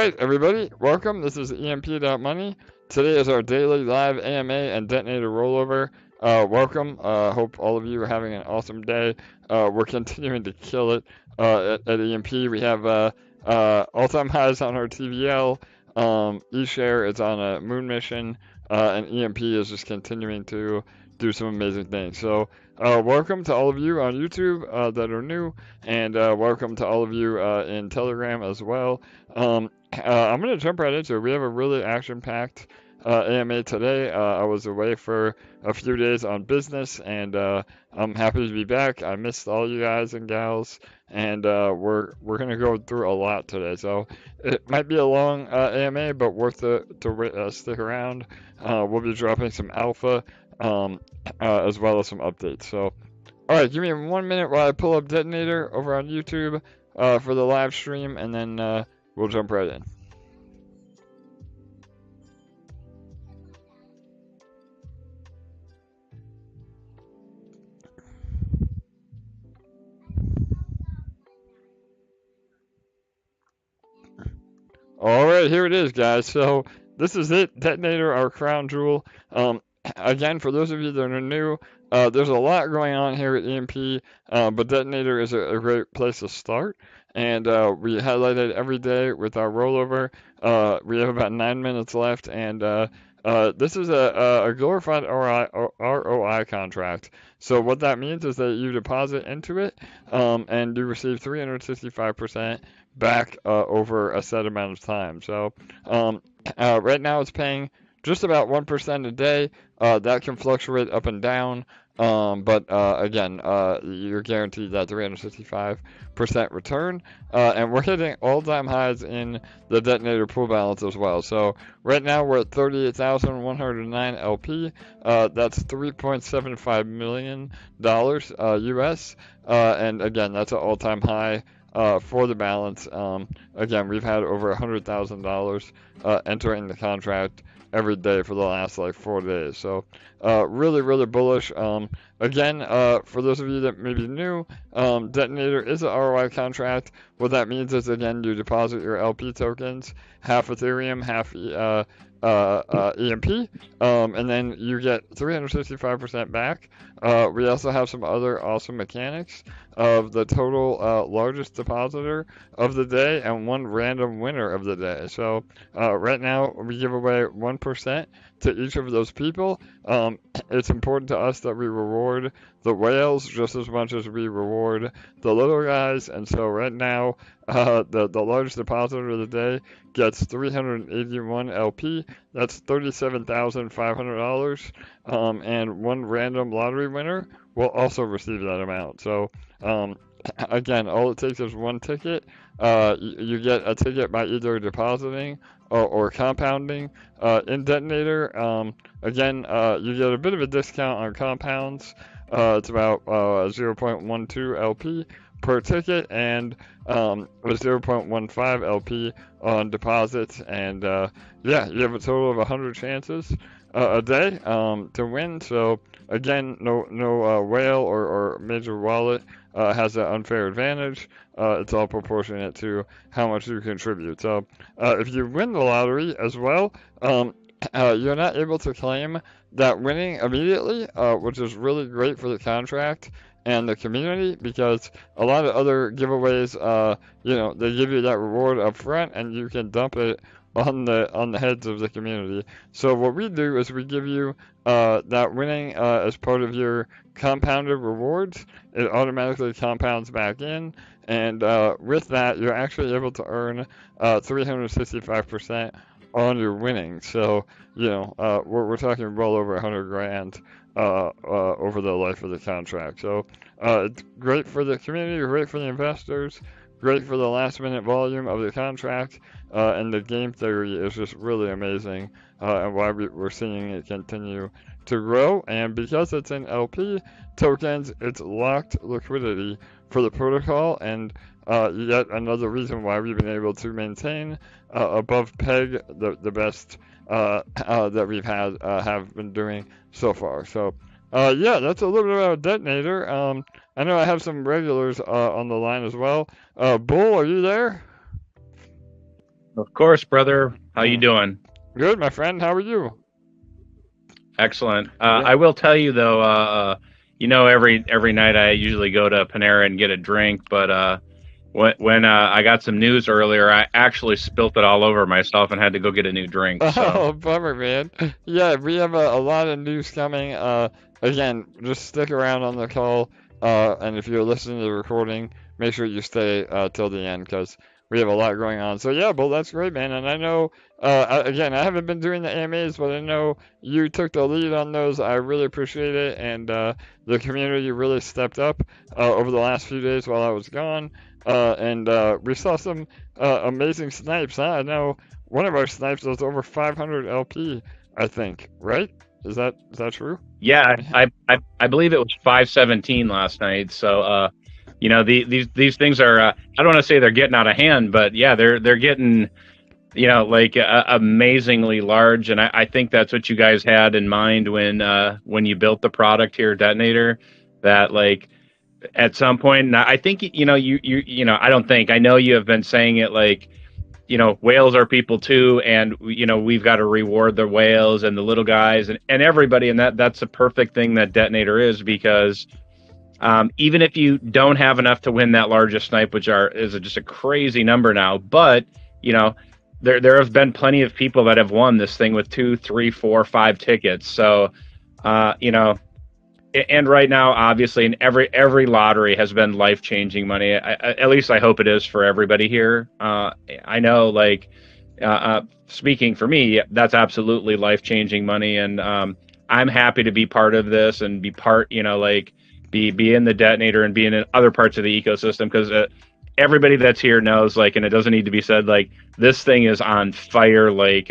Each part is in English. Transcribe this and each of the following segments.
Alright, everybody, welcome. This is EMP.Money. Today is our daily live AMA and Detonator rollover. Welcome. Hope all of you are having an awesome day. We're continuing to kill it at EMP. We have all-time highs on our TVL. eShare is on a moon mission, and EMP is just continuing to do some amazing things. So, welcome to all of you on YouTube that are new, and welcome to all of you in Telegram as well. I'm going to jump right into it. We have a really action-packed AMA today. I was away for a few days on business, and I'm happy to be back. I missed all you guys and gals, and we're going to go through a lot today. So it might be a long AMA, but worth it to stick around. We'll be dropping some alpha as well as some updates. So, all right, give me 1 minute while I pull up Detonator over on YouTube for the live stream, and then we'll jump right in. All right, here it is, guys. So this is it, Detonator, our crown jewel. Again, for those of you that are new, there's a lot going on here at EMP, but Detonator is a great place to start. And we highlight it every day with our rollover. We have about 9 minutes left, and this is a glorified ROI contract. So what that means is that you deposit into it, and you receive 365% back over a set amount of time. So right now it's paying just about 1% a day. That can fluctuate up and down, but again, you're guaranteed that 365% return, and we're hitting all-time highs in the Detonator pool balance as well. So right now we're at 38,109 LP. That's $3.75 million US, and again, that's an all-time high for the balance. Again, we've had over $100,000 entering the contract every day for the last like 4 days. So really bullish. Again, for those of you that may be new, Detonator is an ROI contract. What that means is, again, you deposit your LP tokens, half Ethereum, half EMP, and then you get 365% back. We also have some other awesome mechanics of the total largest depositor of the day and one random winner of the day. So right now we give away 1% to each of those people. It's important to us that we reward the whales just as much as we reward the little guys, and so right now the largest depositor of the day gets 381 LP. That's $37,500, and one random lottery winner will also receive that amount. So again, all it takes is one ticket. You get a ticket by either depositing or compounding in Detonator. Again, you get a bit of a discount on compounds. It's about 0.12 LP per ticket, and 0.15 LP on deposits. And yeah, you have a total of 100 chances a day to win. So again, no whale or major wallet has an unfair advantage. It's all proportionate to how much you contribute. So if you win the lottery as well, you're not able to claim that winning immediately, which is really great for the contract and the community, because a lot of other giveaways, they give you that reward up front and you can dump it on the heads of the community. So what we do is we give you that winning as part of your compounded rewards. It automatically compounds back in, and with that you're actually able to earn 365% on your winnings. So we're talking well over 100 grand over the life of the contract. So it's great for the community, great for the investors, great for the last minute volume of the contract, and the game theory is just really amazing, and why we're seeing it continue to grow. And because it's in LP tokens, it's locked liquidity for the protocol, and yet another reason why we've been able to maintain above PEG the best that we've have been doing so far. So yeah, that's a little bit about Detonator. I know I have some regulars on the line as well. Bull, are you there? Of course, brother. How you Mm. doing? Good, my friend. How are you? Excellent. Yeah. I will tell you though, every night I usually go to Panera and get a drink, but when I got some news earlier, I actually spilt it all over myself and had to go get a new drink. So Oh, bummer, man. Yeah, we have a lot of news coming. Again, just stick around on the call. And if you're listening to the recording, make sure you stay till the end because we have a lot going on. So yeah, well, that's great, man. And I know, again, I haven't been doing the AMAs, but I know you took the lead on those. I really appreciate it, and the community really stepped up over the last few days while I was gone. And we saw some amazing snipes. Huh? I know one of our snipes was over 500 LP, I think, right? Is that true? yeah, I believe it was 517 last night. So these things are I don't want to say they're getting out of hand, but yeah, they're getting like amazingly large. And I think that's what you guys had in mind when you built the product here, Detonator, that like at some point, and I think, I don't think, I know you have been saying it like, whales are people too. And, we've got to reward the whales and the little guys and everybody. And that's a perfect thing that Detonator is because even if you don't have enough to win that largest snipe, which is just a crazy number now, but you know, there have been plenty of people that have won this thing with 2, 3, 4, 5 tickets. So, uh, you know, and right now, obviously, in every lottery has been life changing money. At least I hope it is for everybody here. I know, like, speaking for me, that's absolutely life changing money, and I'm happy to be part of this and be part, like, be in the detonator and be in other parts of the ecosystem because everybody that's here knows, like, and it doesn't need to be said, like, this thing is on fire, like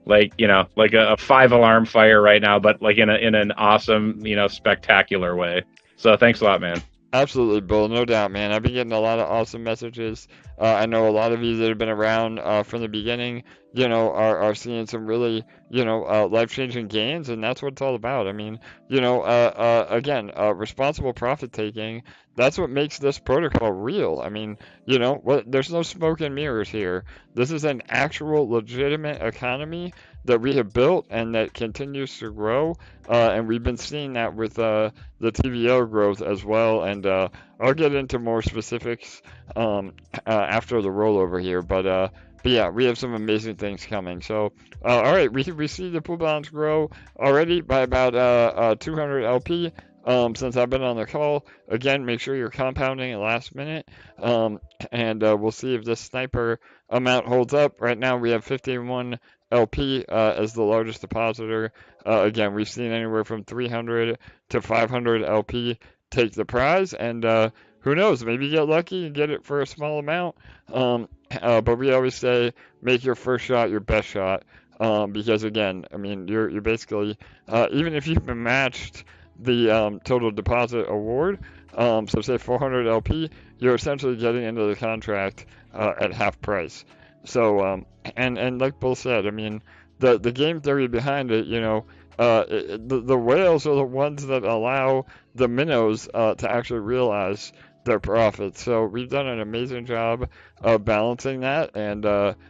like a 5 alarm fire right now, but like in an awesome, spectacular way. So thanks a lot, man. Absolutely, Bill. No doubt, man. I've been getting a lot of awesome messages. I know a lot of you that have been around from the beginning, are seeing some really, life-changing gains, and that's what it's all about. I mean, again, responsible profit taking, that's what makes this protocol real. I mean, there's no smoke and mirrors here. This is an actual legitimate economy that we have built and that continues to grow. And we've been seeing that with the TVO growth as well. And I'll get into more specifics after the rollover here. But yeah, we have some amazing things coming. So, all right, we see the pool balance grow already by about 200 LP. Since I've been on the call, again, make sure you're compounding at last minute. And we'll see if this sniper amount holds up. Right now, we have 51 LP as the largest depositor. Again, we've seen anywhere from 300 to 500 LP take the prize, and who knows, maybe you get lucky and get it for a small amount. But we always say make your first shot your best shot, because again, I mean, you're basically even if you've been matched the total deposit award, so say 400 LP, you're essentially getting into the contract at half price. So and like Bull said, I mean, the game theory behind it, the whales are the ones that allow the minnows to actually realize their profits. So we've done an amazing job of balancing that, and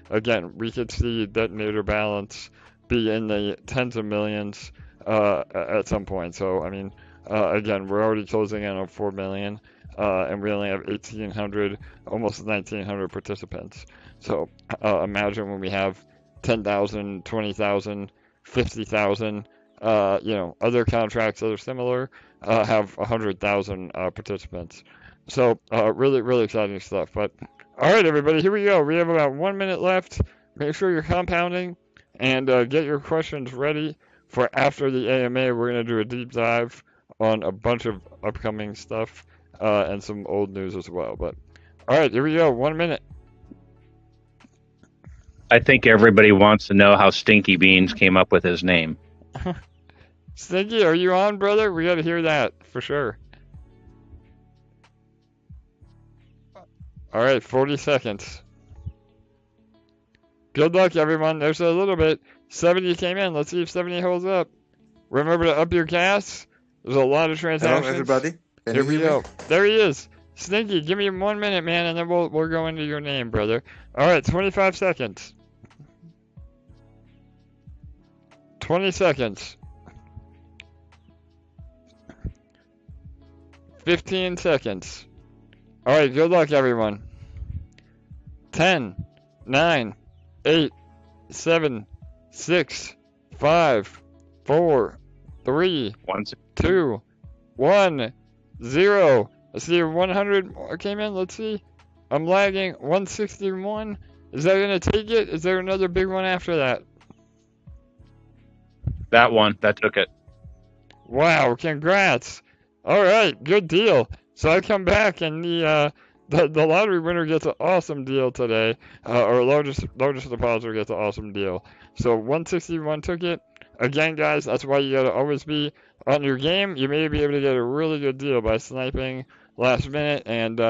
again, we could see detonator balance be in the tens of millions at some point. So I mean, again, we're already closing in on 4 million, and we only have 1,800, almost 1,900 participants. So imagine when we have 10,000, 20,000, 50,000. Other contracts that are similar have 100,000 participants. So really, really exciting stuff. But all right, everybody, here we go. We have about 1 minute left. Make sure you're compounding and get your questions ready for after the AMA. We're going to do a deep dive on a bunch of upcoming stuff and some old news as well. But all right, here we go. 1 minute. I think everybody wants to know how Stinky Beans came up with his name. Stinky, are you on, brother? We got to hear that for sure. All right, 40 seconds. Good luck, everyone. There's a little bit. 70 came in. Let's see if 70 holds up. Remember to up your gas. There's a lot of Hello, transactions. everybody. Can Here you we hear go. me? There he is. Stinky, give me 1 minute, man, and then we'll go into your name, brother. All right, 25 seconds. 20 seconds. 15 seconds. All right, good luck, everyone. 10, 9, 8, 7, 6, 5, 4, 3, 2, 1, 0. I see 100 came in. Let's see. I'm lagging. 161. Is that going to take it? Is there another big one after that? That one. That took it. Wow, congrats. All right, good deal. So I come back and the lottery winner gets an awesome deal today. Our largest depositor gets an awesome deal. So 161 took it. Again, guys, that's why you gotta always be on your game. You may be able to get a really good deal by sniping last minute. And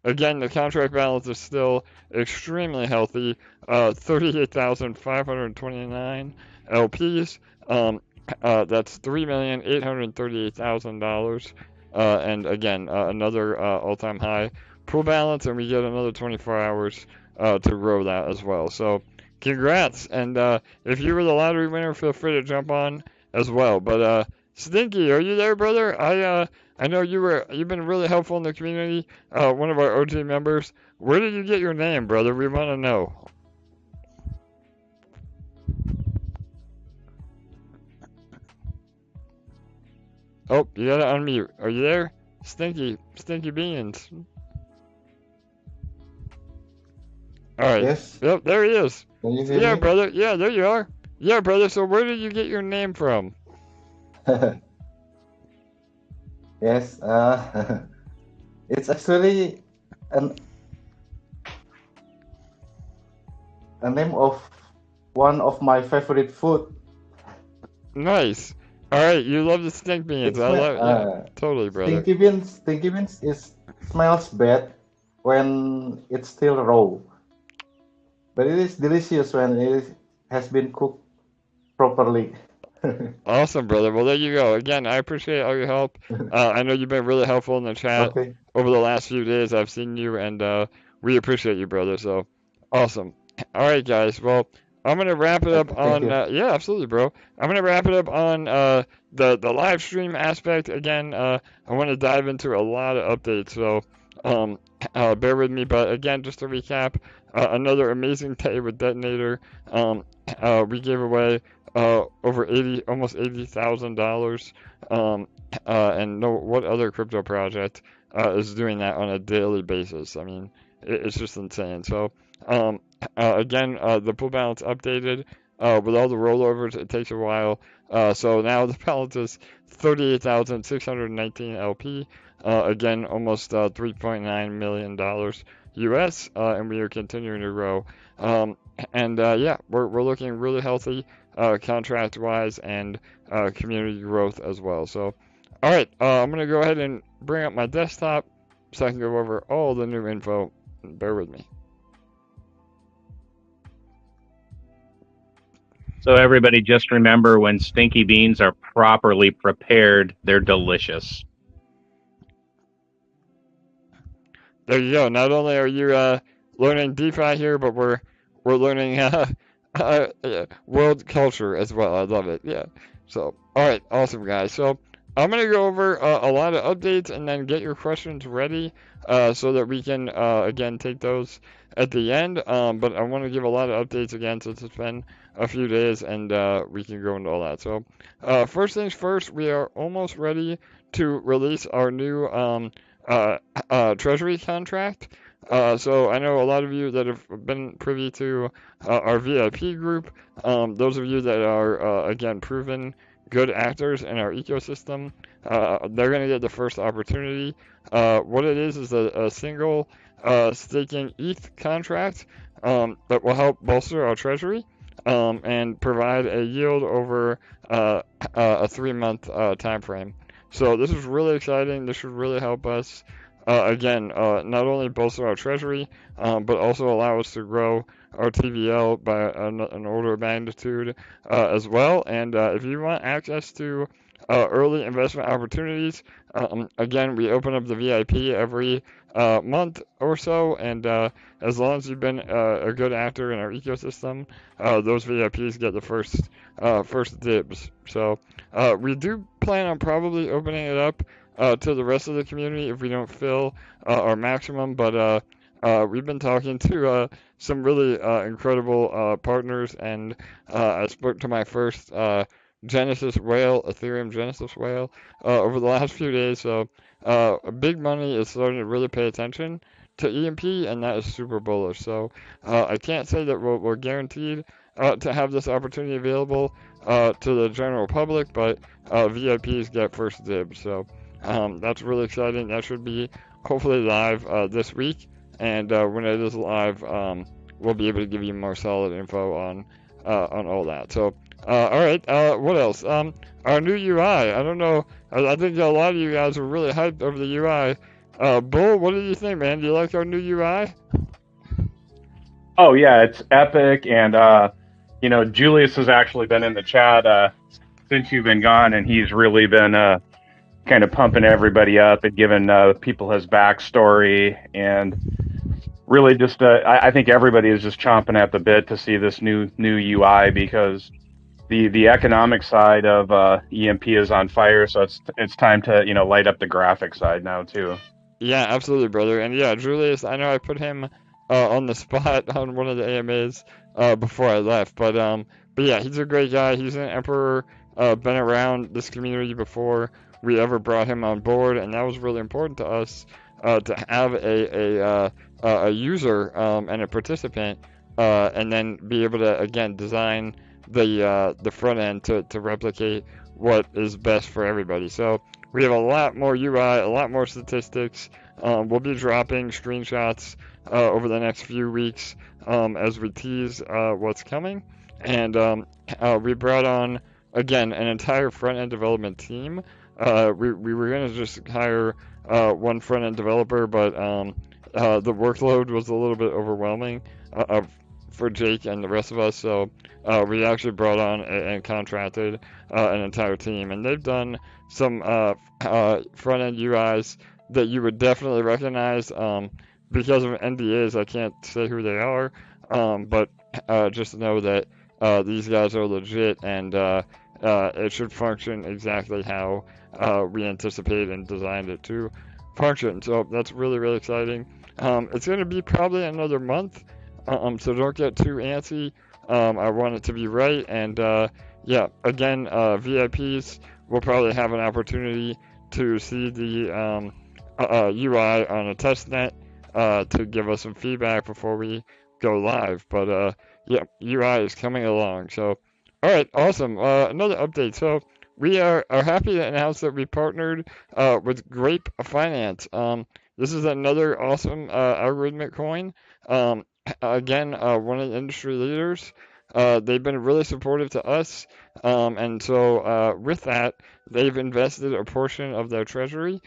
again, the contract balance is still extremely healthy. 38,529 LPs. That's $3,838,000. And again, another all-time high pool balance, and we get another 24 hours to row that as well. So, congrats! And if you were the lottery winner, feel free to jump on as well. But Stinky, are you there, brother? I know you've been really helpful in the community. One of our OG members. Where did you get your name, brother? We want to know. Oh, you gotta unmute. Are you there? Stinky Beans. Alright. Yes. Yep, there he is. Can you hear Yeah, me? brother. Yeah, there you are. Yeah, brother. So where did you get your name from? Yes. It's actually an a name of one of my favorite food. Nice. Alright, you love the stink beans. It's I my love yeah, totally, brother. stinky beans. Stinky beans is smells bad when it's still raw, but it is delicious when has been cooked properly. Awesome, brother. Well, there you go. Again, I appreciate all your help. I know you've been really helpful in the chat Okay. over the last few days. I've seen you, and we appreciate you, brother. So, awesome. All right, guys. Well, I'm gonna wrap it up Okay. Thank on. you. Yeah, absolutely, bro. I'm gonna wrap it up on the live stream aspect. Again, I want to dive into a lot of updates. So, um, bear with me. But again, just to recap, another amazing day with Detonator. We gave away over almost $80,000. And no, what other crypto project is doing that on a daily basis? I mean, it's just insane. So, again, the pool balance updated with all the rollovers. It takes a while. So now the balance is 38,619 LP. Again, almost $3.9 million US, and we are continuing to grow. And yeah, we're looking really healthy contract wise and community growth as well. So, all right, I'm gonna go ahead and bring up my desktop so I can go over all the new info. Bear with me. So everybody just remember, when stinky beans are properly prepared, they're delicious. There you go. Not only are you learning DeFi here, but we're learning world culture as well. I love it. Yeah. So, all right, awesome, guys. So I'm gonna go over a lot of updates and then get your questions ready so that we can again take those at the end. But I want to give a lot of updates again since it's been a few days and we can go into all that. So first things first, we are almost ready to release our new Treasury Contract. So I know a lot of you that have been privy to our VIP group. Those of you that are again proven good actors in our ecosystem, they're going to get the first opportunity. What it is a single staking ETH contract that will help bolster our treasury and provide a yield over a 3-month time frame. So this is really exciting. This should really help us, again, not only bolster our treasury, but also allow us to grow our TVL by an order of magnitude as well. And if you want access to early investment opportunities. Again, we open up the VIP every month or so, and as long as you've been a good actor in our ecosystem, those VIPs get the first dibs. So we do plan on probably opening it up to the rest of the community if we don't fill our maximum, but we've been talking to some really incredible partners, and I spoke to my first Genesis whale, Ethereum Genesis whale, over the last few days. So big money is starting to really pay attention to EMP, and that is super bullish. So I can't say that we're guaranteed to have this opportunity available to the general public, but VIPs get first dibs. So that's really exciting. That should be hopefully live this week, and when it is live, we'll be able to give you more solid info on all that. So, all right, what else? Our new UI. I don't know. I think a lot of you guys are really hyped over the UI. Bull, what do you think, man? Do you like our new UI? Oh yeah, it's epic, and you know, Julius has actually been in the chat since you've been gone, and he's really been kind of pumping everybody up and giving people his backstory, and really just I think everybody is just chomping at the bit to see this new UI, because the economic side of EMP is on fire, so it's time to, you know, light up the graphic side now too. Yeah, absolutely, brother. And yeah, Julius, I know I put him on the spot on one of the AMAs before I left, but yeah, he's a great guy. He's an emperor, been around this community before we ever brought him on board, and that was really important to us to have a user and a participant, and then be able to again design the front end to replicate what is best for everybody. So we have a lot more UI, a lot more statistics. We'll be dropping screenshots over the next few weeks as we tease what's coming. And we brought on, again, an entire front end development team. We were going to just hire one front end developer, but the workload was a little bit overwhelming for Jake and the rest of us. So we actually brought on and contracted an entire team, and they've done some front-end UIs that you would definitely recognize. Because of NDAs, I can't say who they are, but just know that these guys are legit, and it should function exactly how we anticipated and designed it to function. So that's really, really exciting. It's going to be probably another month, so don't get too antsy. I want it to be right, and yeah, again, VIPs will probably have an opportunity to see the UI on a test net to give us some feedback before we go live. But yeah, UI is coming along. So, all right, awesome. Another update. So we are happy to announce that we partnered with Grape Finance. This is another awesome algorithmic coin. Again, one of the industry leaders. They've been really supportive to us, and so with that, they've invested a portion of their treasury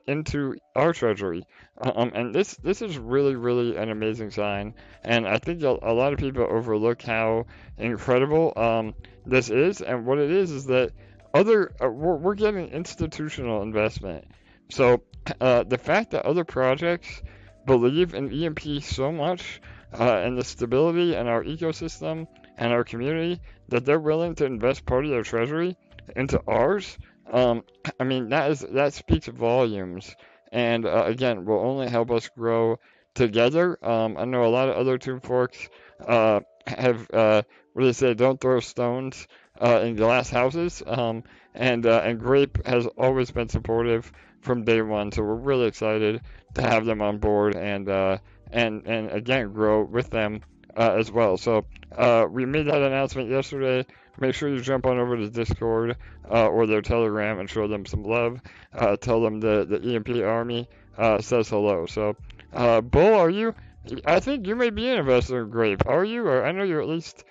into our treasury, and this is really, really an amazing sign. And I think a lot of people overlook how incredible this is, and what it is that we're getting institutional investment. So the fact that other projects believe in EMP so much and the stability in our ecosystem and our community that they're willing to invest part of their treasury into ours. I mean, that speaks volumes, and again, will only help us grow together. I know a lot of other Tomb Forks have what do they say? Don't throw stones in glass houses. And Grape has always been supportive from day one, so we're really excited to have them on board and again grow with them as well. So we made that announcement yesterday. Make sure you jump on over to Discord or their Telegram and show them some love. Tell them the EMP Army says hello. So, Bull, are you? I think you may be an investor in Grape. Are you? Or I know you're at least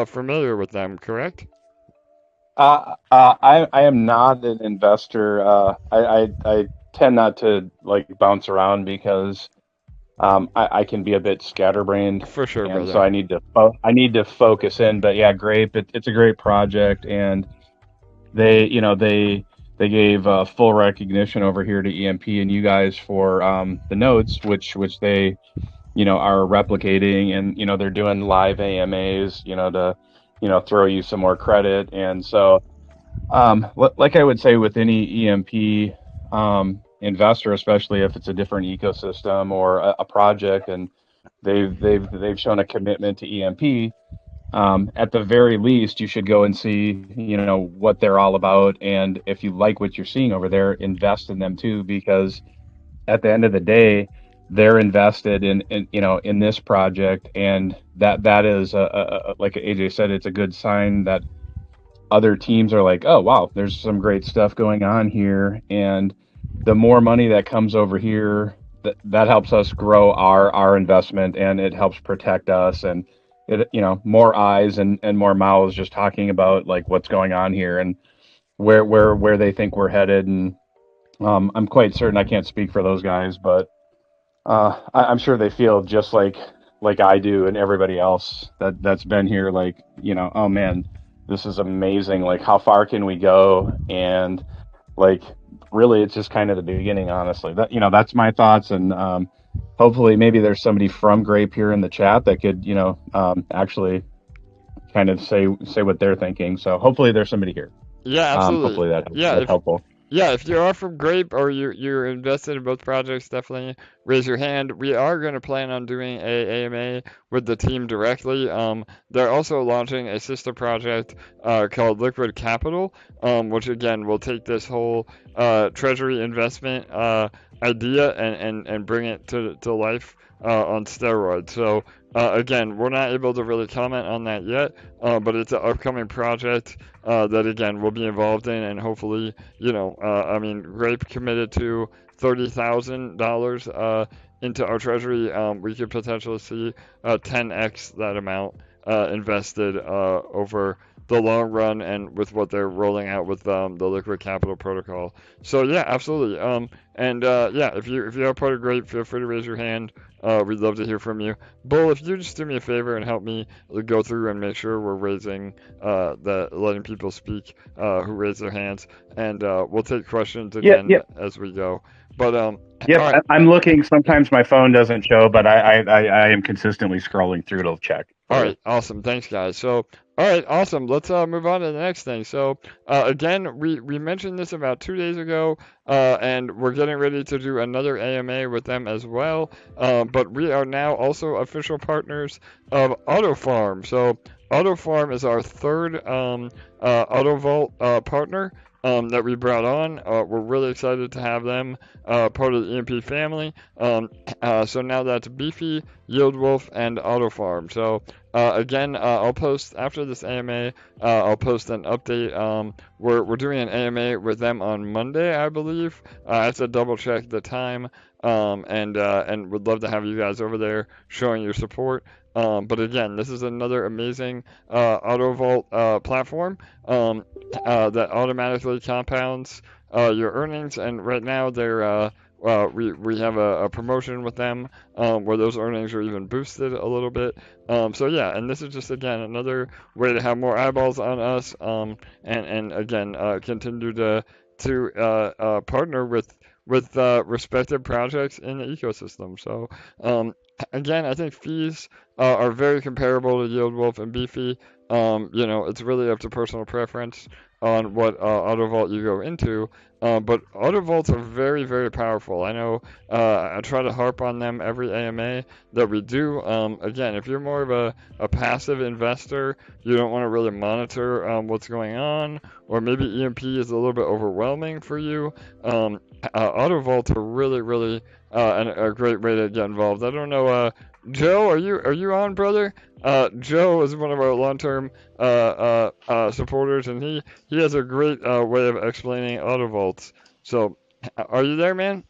familiar with them, correct? I am not an investor. I tend not to like bounce around because I can be a bit scatterbrained, For sure, and brother. so I need to focus in. But yeah, great. It's a great project, and they gave full recognition over here to EMP and you guys for the nodes, which they are replicating, and they're doing live AMAs, to throw you some more credit. And so like I would say with any EMP investor, especially if it's a different ecosystem or a project, and they've shown a commitment to EMP, at the very least, you should go and see, what they're all about. And if you like what you're seeing over there, invest in them too, because at the end of the day, they're invested in this project, and that is like AJ said, it's a good sign that other teams are like, oh wow, there's some great stuff going on here, and the more money that comes over here, that helps us grow our investment, and it helps protect us, and it more eyes and more mouths just talking about like what's going on here and where they think we're headed. And I'm quite certain, I can't speak for those guys, but I'm sure they feel just like I do and everybody else that's been here. Like, oh man, this is amazing. Like, how far can we go? And like, really, it's just kind of the beginning, honestly. That's my thoughts. And hopefully, maybe there's somebody from Grape here in the chat that could, actually kind of say what they're thinking. So hopefully, there's somebody here. Yeah, absolutely. Hopefully that's helpful. Yeah, if you are from Grape or you're invested in both projects, definitely raise your hand. We are going to plan on doing a AMA with the team directly. They're also launching a sister project called Liquid Capital, which again will take this whole treasury investment idea and bring it to life on steroids. So again, we're not able to really comment on that yet, but it's an upcoming project that again we'll be involved in, and hopefully, Grape committed to $30,000 into our treasury. We could potentially see 10x that amount invested over the long run, and with what they're rolling out with the Liquid Capital protocol. So yeah, absolutely. Yeah, if you are part of Grape, feel free to raise your hand. We'd love to hear from you. Bull, if you just do me a favor and help me go through and make sure we're raising letting people speak who raise their hands, and we'll take questions again as we go. But right. I'm looking. Sometimes my phone doesn't show, but I am consistently scrolling through to check. All right, awesome. Thanks, guys. So, all right, awesome. Let's move on to the next thing. So, again, we mentioned this about 2 days ago, and we're getting ready to do another AMA with them as well. But we are now also official partners of Autofarm. So, Autofarm is our third AutoVault partner that we brought on. We're really excited to have them part of the EMP family. So now that's Beefy, YieldWolf, and Autofarm. So again, I'll post after this AMA. I'll post an update. We're doing an AMA with them on Monday, I believe. I have to double check the time. And would love to have you guys over there showing your support. But again, this is another amazing AutoVault platform that automatically compounds your earnings. And right now, they're we have a promotion with them where those earnings are even boosted a little bit. So yeah, and this is just again another way to have more eyeballs on us, and again continue to partner with respective projects in the ecosystem. So again, I think fees are very comparable to YieldWolf and Beefy. It's really up to personal preference on what AutoVault you go into. But AutoVaults are very, very powerful. I know I try to harp on them every AMA that we do. Again, if you're more of a passive investor, you don't want to really monitor what's going on, or maybe EMP is a little bit overwhelming for you, AutoVaults are really, really a great way to get involved. I don't know, Joe, are you on, brother? Joe is one of our long-term supporters, and he has a great way of explaining AutoVaults. So, are you there, man?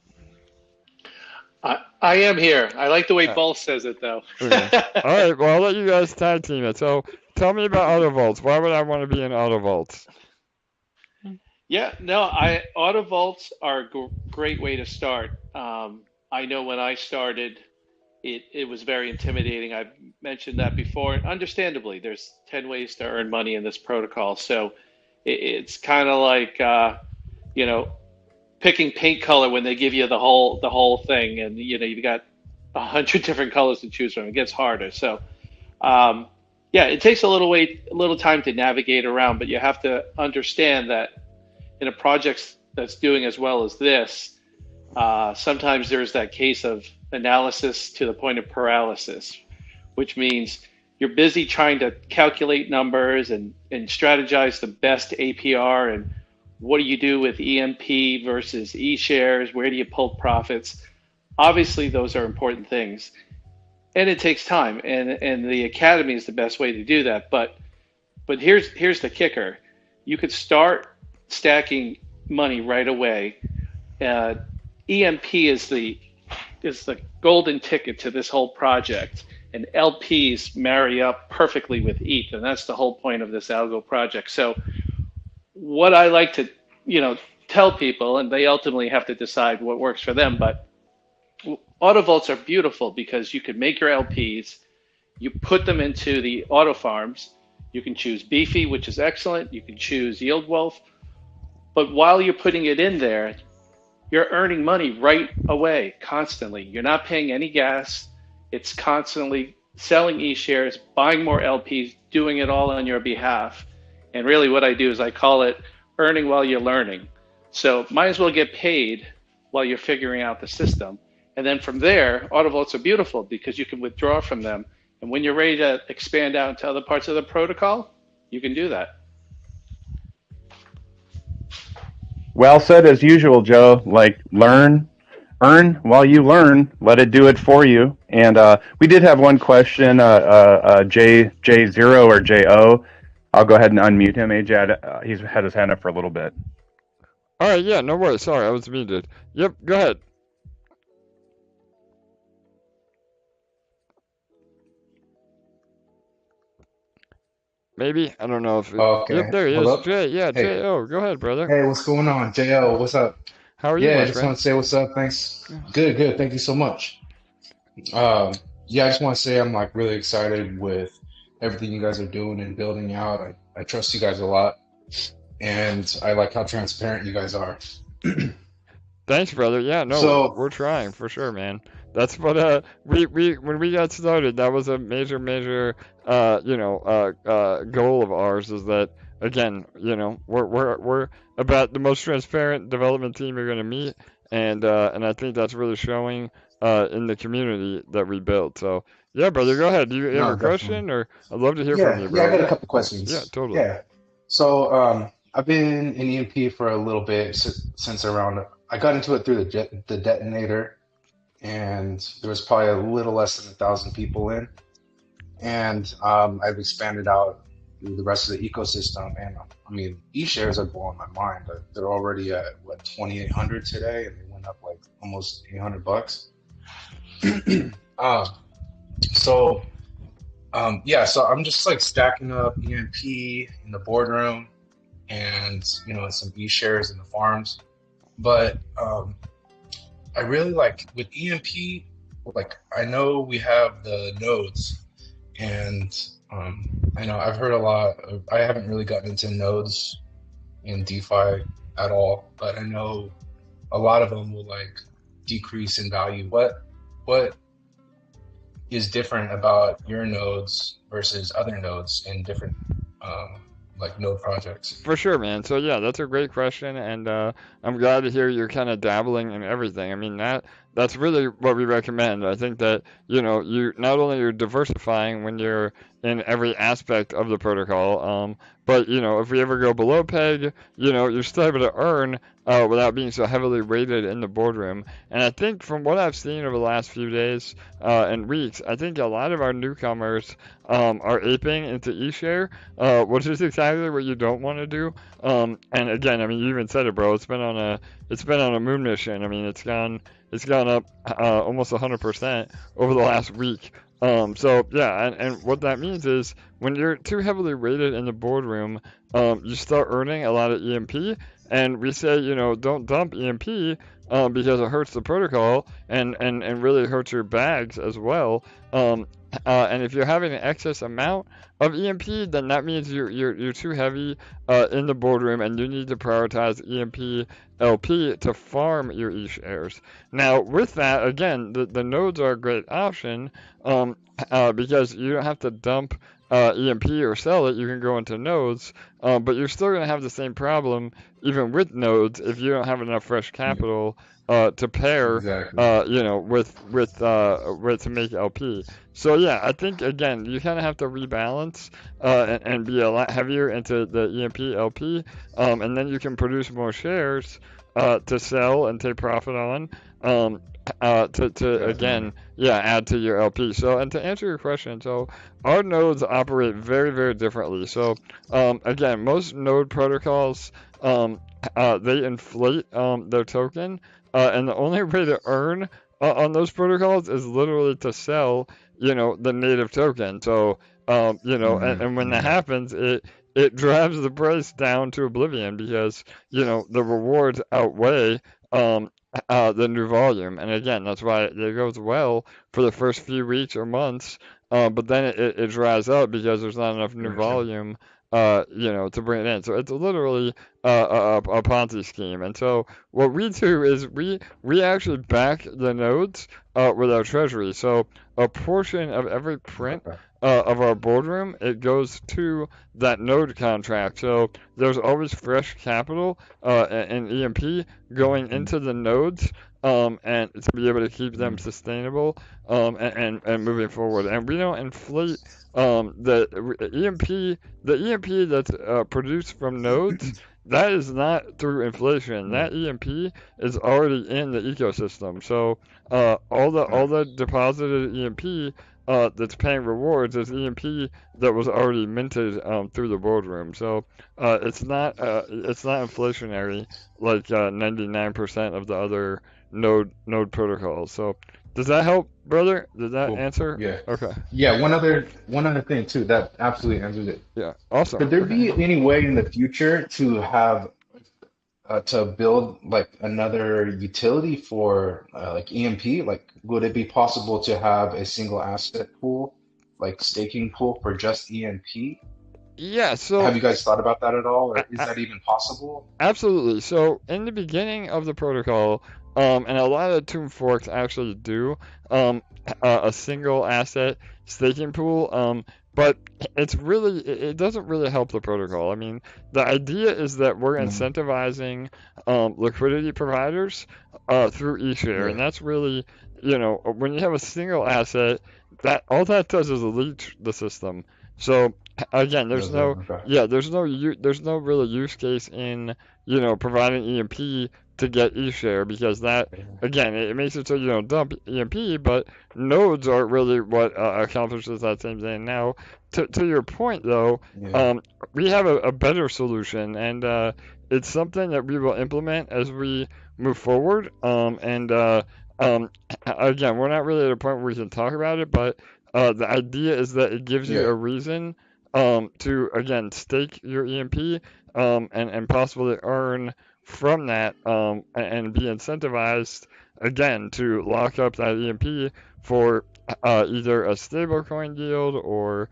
I am here. I like the way Bull says it, though. Okay. All right, well, I'll let you guys tag team it. So, tell me about AutoVaults. Why would I want to be in AutoVaults? Yeah, no, AutoVaults are a great way to start. I know when I started, it was very intimidating. I've mentioned that before. Understandably, there's 10 ways to earn money in this protocol. So It's kind of like you know, picking paint color when they give you the whole thing, and you've got 100 different colors to choose from. It gets harder. So um, yeah, it takes a little time to navigate around, but you have to understand that in a project that's doing as well as this, sometimes there's that case of analysis to the point of paralysis, which means you're busy trying to calculate numbers and strategize the best APR and what do you do with EMP versus E-shares? Where do you pull profits? Obviously, those are important things, and it takes time. And the academy is the best way to do that. But here's the kicker: you could start stacking money right away. Uh, EMP is the golden ticket to this whole project, and LPs marry up perfectly with ETH, and that's the whole point of this algo project. So what I like to, tell people, and they ultimately have to decide what works for them, but autovaults are beautiful because you could make your LPs, you put them into the auto farms, you can choose beefy, which is excellent, you can choose yield wolf, but while you're putting it in there, you're earning money right away, constantly. You're not paying any gas. It's constantly selling e-shares, buying more LPs, doing it all on your behalf. And really what I do is I call it earning while you're learning. So might as well get paid while you're figuring out the system. And then from there, autovaults are beautiful because you can withdraw from them. And when you're ready to expand out into other parts of the protocol, you can do that. Well said as usual, Joe. Like earn while you learn. Let it do it for you. And we did have one question. J0 or JO. I'll go ahead and unmute him. AJ, he's had his hand up for a little bit. All right, yeah, no worries. Sorry, I was muted. Yep, go ahead. Maybe, I don't know if Okay. Yep, there he Hello? is. Jay, yeah, Hey. J.O. Go ahead, brother. Hey, what's going on? JL, what's up? How are you, Yeah, I my just friend? want to say what's up. Thanks. Good. Thank you so much. Yeah, I just want to say I'm like really excited with everything you guys are doing and building out. I trust you guys a lot, and I like how transparent you guys are. Thanks, brother. Yeah, no, So, we're trying for sure, man. That's what we when we got started, that was a major goal of ours is that again, we're about the most transparent development team you're gonna meet, and I think that's really showing in the community that we built. So yeah, brother, go ahead. Do you have no, a definitely. question, or I'd love to hear from Yeah, you, yeah, I bro. got a Yeah, couple cool. Yeah, questions. totally. Yeah. So, I've been in EMP for a little bit since around, I got into it through the detonator, and there was probably a little less than 1,000 people in. And I've expanded out through the rest of the ecosystem. And I mean, e-shares are blowing my mind. They're already at what 2,800 today, and they went up like almost $800. So yeah, so I'm just like stacking up EMP in the boardroom, and some e-shares in the farms. But I really like with EMP, like I know we have the nodes. And I know I've heard a lot I haven't really gotten into nodes in DeFi at all, but I know a lot of them will like decrease in value. What is different about your nodes versus other nodes in different like node projects? For sure, man. So yeah, that's a great question, and I'm glad to hear you're kind of dabbling in everything. I mean that's really what we recommend. I think that you not only you're diversifying when you're in every aspect of the protocol, but if we ever go below peg, you're still able to earn without being so heavily weighted in the boardroom. And I think from what I've seen over the last few days and weeks, I think a lot of our newcomers are aping into eShare, which is exactly what you don't want to do. And again, I mean, you even said it, bro. It's been on a moon mission. I mean, it's gone up almost 100% over the last week. So yeah, and what that means is when you're too heavily weighted in the boardroom, you start earning a lot of EMP, and we say, don't dump EMP because it hurts the protocol and really hurts your bags as well. And if you're having an excess amount of EMP, then that means you're too heavy in the boardroom, and you need to prioritize EMP LP to farm your E shares. Now, with that, again, the nodes are a great option because you don't have to dump EMP or sell it. You can go into nodes, but you're still going to have the same problem even with nodes if you don't have enough fresh capital to pair, Exactly. with to make LP. So yeah, I think again you kind of have to rebalance and be a lot heavier into the EMP LP, and then you can produce more shares to sell and take profit on. To again, yeah, add to your LP. So, and to answer your question, so our nodes operate very, very differently. So, again, most node protocols, they inflate their token, and the only way to earn on those protocols is literally to sell, the native token. So, and when that happens, it drives the price down to oblivion because the rewards outweigh the new volume. And again, that's why it goes well for the first few weeks or months, but then it dries out because there's not enough new Gotcha. volume, to bring it in. So it's literally a Ponzi scheme. And so what we do is we actually back the nodes with our treasury. So a portion of every print Okay. of our boardroom, it goes to that node contract. So there's always fresh capital in EMP going into the nodes, and to be able to keep them sustainable, and moving forward. And we don't inflate the EMP that's produced from nodes. That is not through inflation. That EMP is already in the ecosystem. So all the deposited EMP that's paying rewards is EMP that was already minted through the boardroom. So it's not inflationary like 99% of the other node protocols. So does that help, brother? Did that Cool. answer? Yeah. Okay. Yeah. One other thing too that absolutely answers it. Yeah. Awesome. Could there Okay. be any way in the future to have to build like another utility for like EMP? Like, would it be possible to have a single asset pool, like staking pool for just EMP? Yeah. So Have you guys thought about that at all, or is I, that even possible? absolutely. So in the beginning of the protocol, and a lot of tomb forks actually do a single asset staking pool, but it doesn't really help the protocol. I mean, the idea is that we're Mm, incentivizing liquidity providers through eShare, and yeah, that's really, when you have a single asset, that all that does is leech the system. So again, does it? Okay. there's no really use case in providing EMP to get eShare because that again it makes it so you don't dump EMP, but nodes are really what accomplishes that same thing. Now, to your point though, Yeah. we have a better solution, and it's something that we will implement as we move forward. And um, again, we're not really at a point where we can talk about it, but the idea is that it gives you Yeah. a reason to again stake your EMP, and possibly earn from that, and be incentivized again to lock up that EMP for either a stablecoin yield or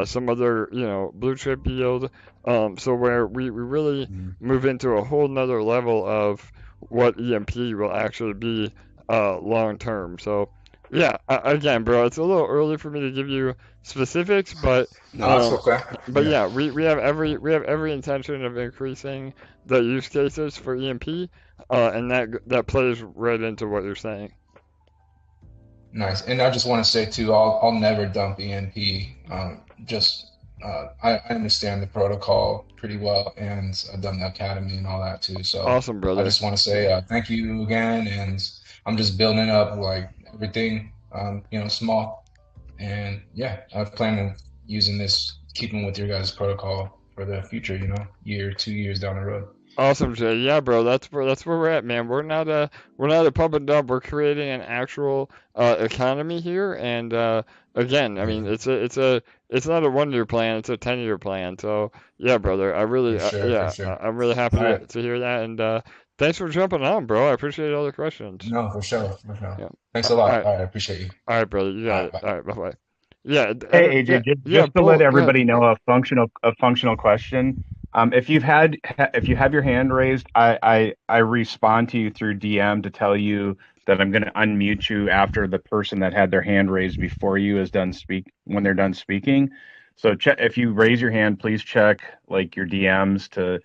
some other blue chip yield. So where we really Mm, move into a whole nother level of what EMP will actually be long term. So yeah, again, bro, it's a little early for me to give you specifics, no, that's um, okay. but Yeah. yeah, we have every intention of increasing the use cases for EMP, and that plays right into what you're saying. Nice. And I just want to say too, I'll never dump ENP. Just I understand the protocol pretty well, and I've done the academy and all that too. So Awesome, I brother. just want to say thank you again, and I'm just building up like everything, small. And yeah, I plan on using this, keeping with your guys' protocol for the future, year, 2 years down the road. Awesome, Jay. Yeah, bro, that's where we're at, man. We're not a pump and dump. We're creating an actual economy here, and again, I mean, Yeah, it's not a 1 year plan. It's a 10 year plan. So yeah, brother, I for really sure, for yeah, sure. I'm really happy All right. to hear that, and thanks for jumping on, bro. I appreciate all the questions. No, for sure, for sure. Yeah. Thanks All a lot. right, All right, I appreciate you. all right, brother. You All got right, it. bye. All right, bye bye. Yeah, Hey AJ, yeah, just to let Bull. Go ahead. everybody know a functional question. If you have your hand raised, I respond to you through DM to tell you that I'm going to unmute you after the person that had their hand raised before you is done speak when they're done speaking. So check if you raise your hand, please check like your DMs to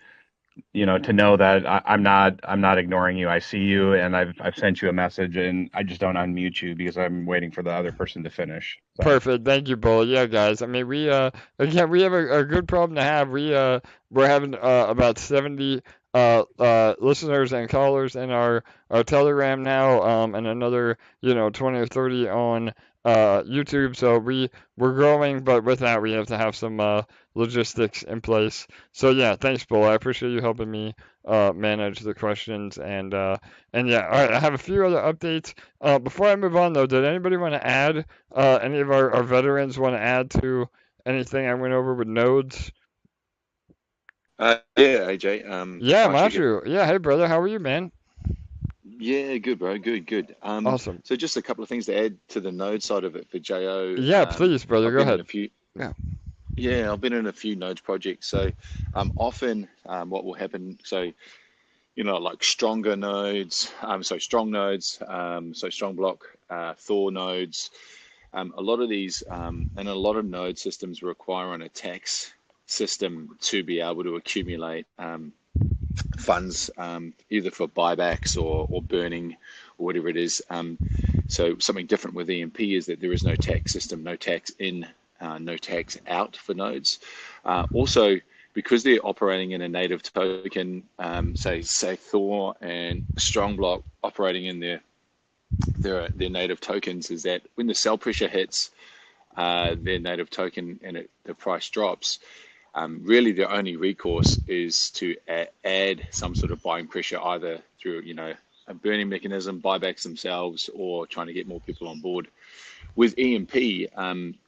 know that I'm not ignoring you. I see you and I've sent you a message and I just don't unmute you because I'm waiting for the other person to finish. So. Perfect. Thank you, Bull. Yeah, guys. I mean, again, we have a good problem to have. We're having about 70 listeners and callers in our Telegram now, and another 20 or 30 on YouTube. So we're growing, but with that, we have to have some logistics in place. So yeah, thanks, Bull. I appreciate you helping me manage the questions and yeah. All right, I have a few other updates. Before I move on, though, did anybody want to add? Any of our veterans want to add to anything I went over with nodes? Yeah, AJ. Yeah, Hi, speaker. Machu. Yeah, hey brother, how are you, man? Yeah, good, bro. Good, good. Awesome. So just a couple of things to add to the node side of it for JO. Yeah, please, brother, I've go been in a ahead. few, Yeah. yeah, I've been in a few nodes projects. So, often, what will happen, so, like stronger nodes, so strong nodes, so strong block, Thor nodes, a lot of these, and a lot of node systems require an attacks system to be able to accumulate, funds, either for buybacks or burning or whatever it is. So something different with EMP is that there is no tax system, no tax in, no tax out for nodes. Also, because they're operating in a native token, say Thor and Strongblock operating in their native tokens, is that when the sell pressure hits their native token and the price drops, really the only recourse is to add some sort of buying pressure, either through a burning mechanism, buybacks themselves, or trying to get more people on board. With EMP,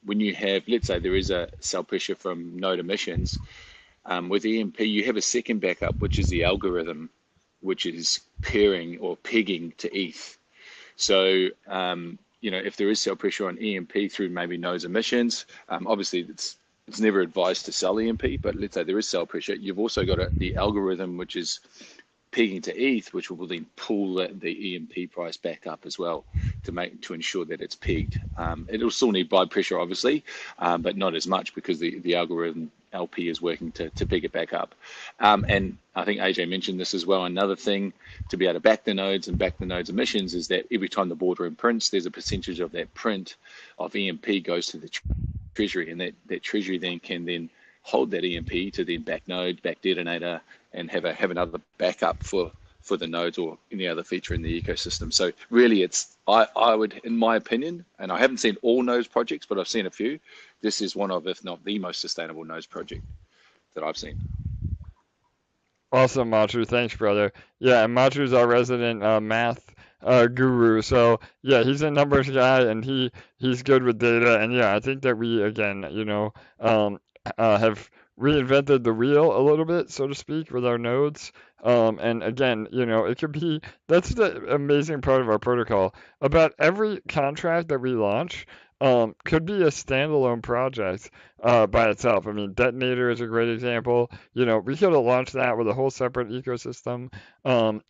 when you have, let's say there is a sell pressure from node emissions, with EMP you have a second backup, which is the algorithm, which is pairing or pegging to ETH. So if there is sell pressure on EMP through maybe nodes emissions, obviously it's never advised to sell EMP, but let's say there is sell pressure. You've also got the algorithm, which is pegging to ETH, which will then pull the EMP price back up as well to ensure that it's pegged. It'll still need buy pressure, obviously, but not as much because the algorithm LP is working to peg it back up. And I think AJ mentioned this as well. Another thing to be able to back the nodes and back the nodes emissions is that every time the boardroom prints, there's a percentage of that print of EMP goes to the Treasury, and that Treasury then can hold that EMP to then back node, back detonator, and have another backup for the nodes or any other feature in the ecosystem. So really, I would, in my opinion, and I haven't seen all nodes projects, but I've seen a few. This is one of, if not the most sustainable nodes project that I've seen. Awesome, Machu. Thanks, brother. Yeah, and Machu's our resident math guru. So yeah, he's a numbers guy, and he's good with data. And yeah, I think that we again, have reinvented the wheel a little bit, so to speak, with our nodes. And again, it could be that's the amazing part of our protocol. About every contract that we launch, could be a standalone project by itself. I mean, Detonator is a great example. We could have launched that with a whole separate ecosystem, and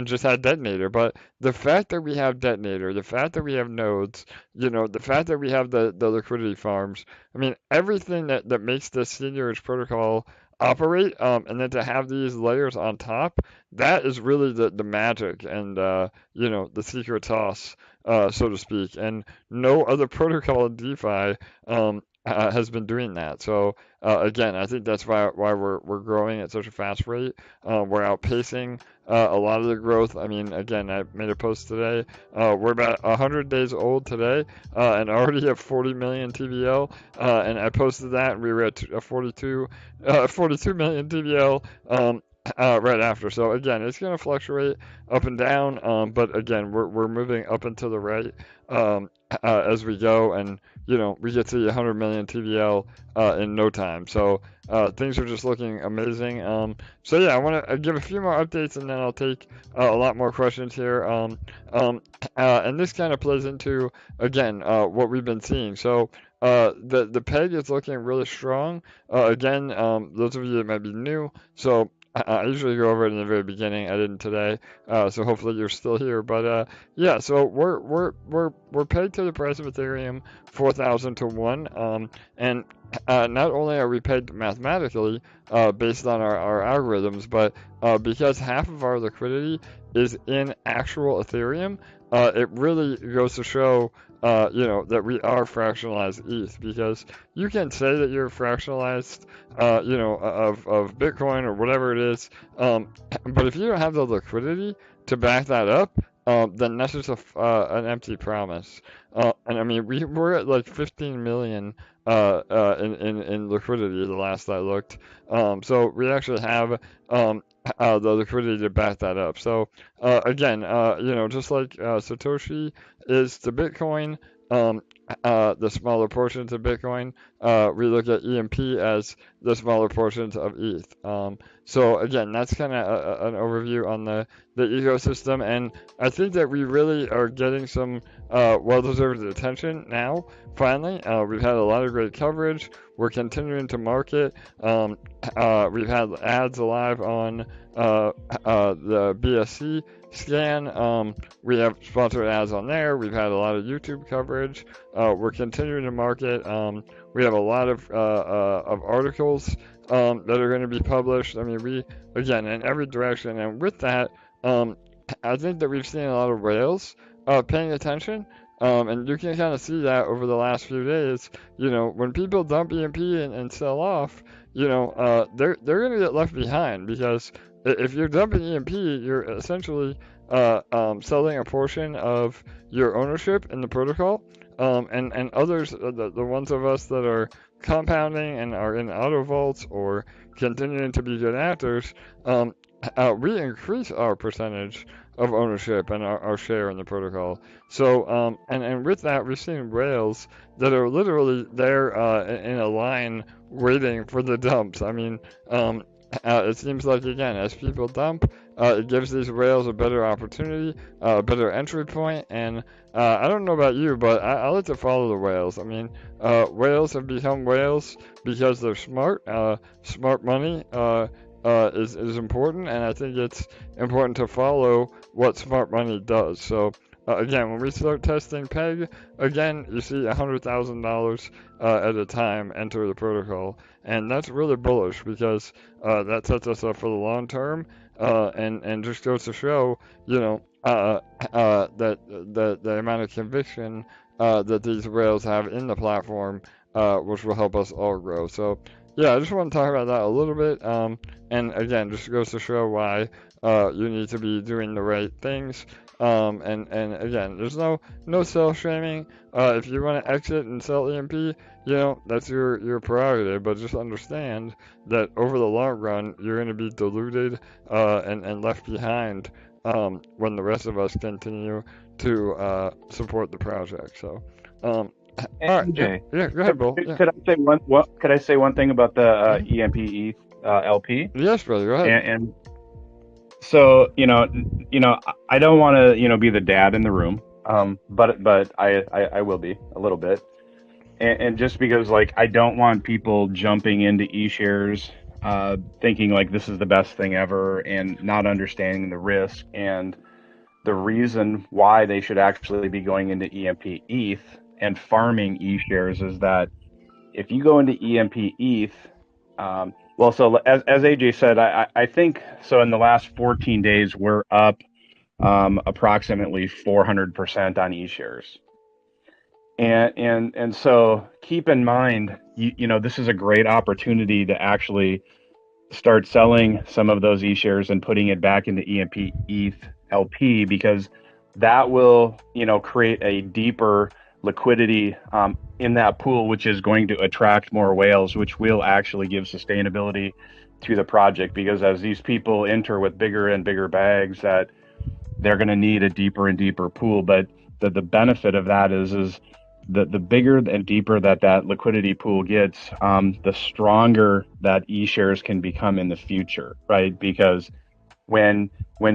just had Detonator. But the fact that we have Detonator, the fact that we have nodes, the fact that we have the liquidity farms, I mean, everything that makes the seigniorage protocol operate, and then to have these layers on top, that is really the magic and, the secret sauce, so to speak. And no other protocol in DeFi has been doing that. So again, I think that's why we're growing at such a fast rate. We're outpacing a lot of the growth. I mean, again, I made a post today. We're about 100 days old today, and already have 40 million TVL. And I posted that, and we were at 42 million TVL. right after. So again, it's going to fluctuate up and down, but again, we're moving up and to the right as we go, and we get to 100 million TVL in no time. So things are just looking amazing. So yeah, I want to give a few more updates, and then I'll take a lot more questions here. And this kind of plays into again what we've been seeing. So the peg is looking really strong. Again, those of you that might be new, so I usually go over it in the very beginning. I didn't today, so hopefully you're still here. But yeah, so we're pegged to the price of Ethereum 4,000 to 1, and not only are we pegged mathematically based on our algorithms, but because half of our liquidity is in actual Ethereum, it really goes to show that we are fractionalized ETH, because you can say that you're fractionalized, of Bitcoin or whatever it is, but if you don't have the liquidity to back that up, then that's just an empty promise. And I mean, we're at like 15 million in liquidity the last I looked. So we actually have the liquidity to back that up. So again, just like Satoshi is to Bitcoin, the smaller portions of Bitcoin, we look at EMP as the smaller portions of ETH. So again, that's kind of an overview on the ecosystem, and I think that we really are getting some well-deserved attention now. Finally, we've had a lot of great coverage. We're continuing to market. We've had ads live on the BSC scan. We have sponsored ads on there. We've had a lot of YouTube coverage. We're continuing to market. We have a lot of articles that are going to be published. I mean, we, again, in every direction. And with that, I think that we've seen a lot of whales paying attention. And you can kind of see that over the last few days. When people dump EMP and sell off, they're going to get left behind, because if you're dumping EMP, you're essentially selling a portion of your ownership in the protocol. And others, the ones of us that are compounding and are in autovaults or continuing to be good actors, we increase our percentage of ownership and our share in the protocol. So, and with that, we've seen whales that are literally there in a line waiting for the dumps. I mean, it seems like, again, as people dump, it gives these whales a better opportunity, a better entry point, and I don't know about you, but I like to follow the whales. I mean, whales have become whales because they're smart. Smart money is important, and I think it's important to follow what smart money does. So again, when we start testing PEG, again, you see $100,000 at a time enter the protocol, and that's really bullish, because that sets us up for the long term, and just goes to show, that the amount of conviction that these whales have in the platform, which will help us all grow. So yeah, I just want to talk about that a little bit, and again, just goes to show why you need to be doing the right things. And again, there's no sell shaming. If you want to exit and sell EMP, that's your prerogative, but just understand that over the long run, you're going to be diluted and left behind when the rest of us continue to support the project. So, all right, AJ, yeah, go ahead, Bull. Yeah. Could I say one thing about the EMP ETH LP? Yes, brother, go ahead. And so I don't want to be the dad in the room, but I will be a little bit, and just because I don't want people jumping into eShares thinking like this is the best thing ever and not understanding the risk and the reason why they should actually be going into EMP ETH and farming eShares is that if you go into EMP ETH, so as AJ said, I think so in the last 14 days, we're up approximately 400% on eShares. And so keep in mind, this is a great opportunity to actually start selling some of those eShares and putting it back into EMP ETH LP, because that will, create a deeper liquidity in that pool, which is going to attract more whales, which will actually give sustainability to the project, because as these people enter with bigger and bigger bags, that they're going to need a deeper and deeper pool. But the benefit of that is the bigger and deeper that liquidity pool gets, the stronger that eShares can become in the future, right? Because when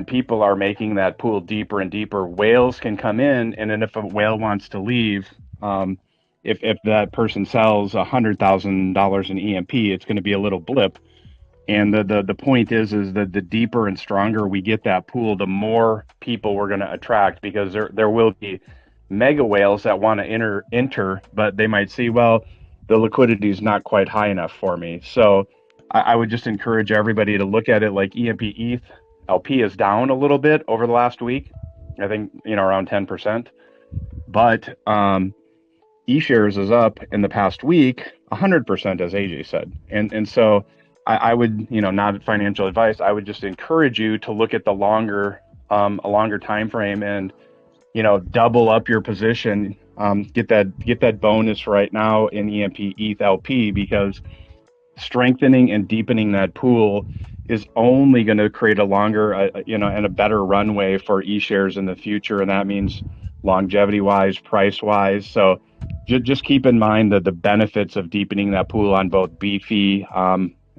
people are making that pool deeper and deeper, whales can come in, and then if a whale wants to leave, if that person sells $100,000 in EMP, it's going to be a little blip. And the point is that the deeper and stronger we get that pool, the more people we're going to attract, because there will be mega whales that want to enter, but they might see, well, the liquidity is not quite high enough for me. So I would just encourage everybody to look at it like EMP ETH LP is down a little bit over the last week. I think, around 10%. But eShares is up in the past week 100%, as AJ said. And so I would, not financial advice, I would just encourage you to look at a longer time frame and, double up your position. Get that bonus right now in EMP ETH LP, because strengthening and deepening that pool is only going to create a longer, and a better runway for eShares in the future. And that means longevity wise, price wise. So just keep in mind that the benefits of deepening that pool on both Beefy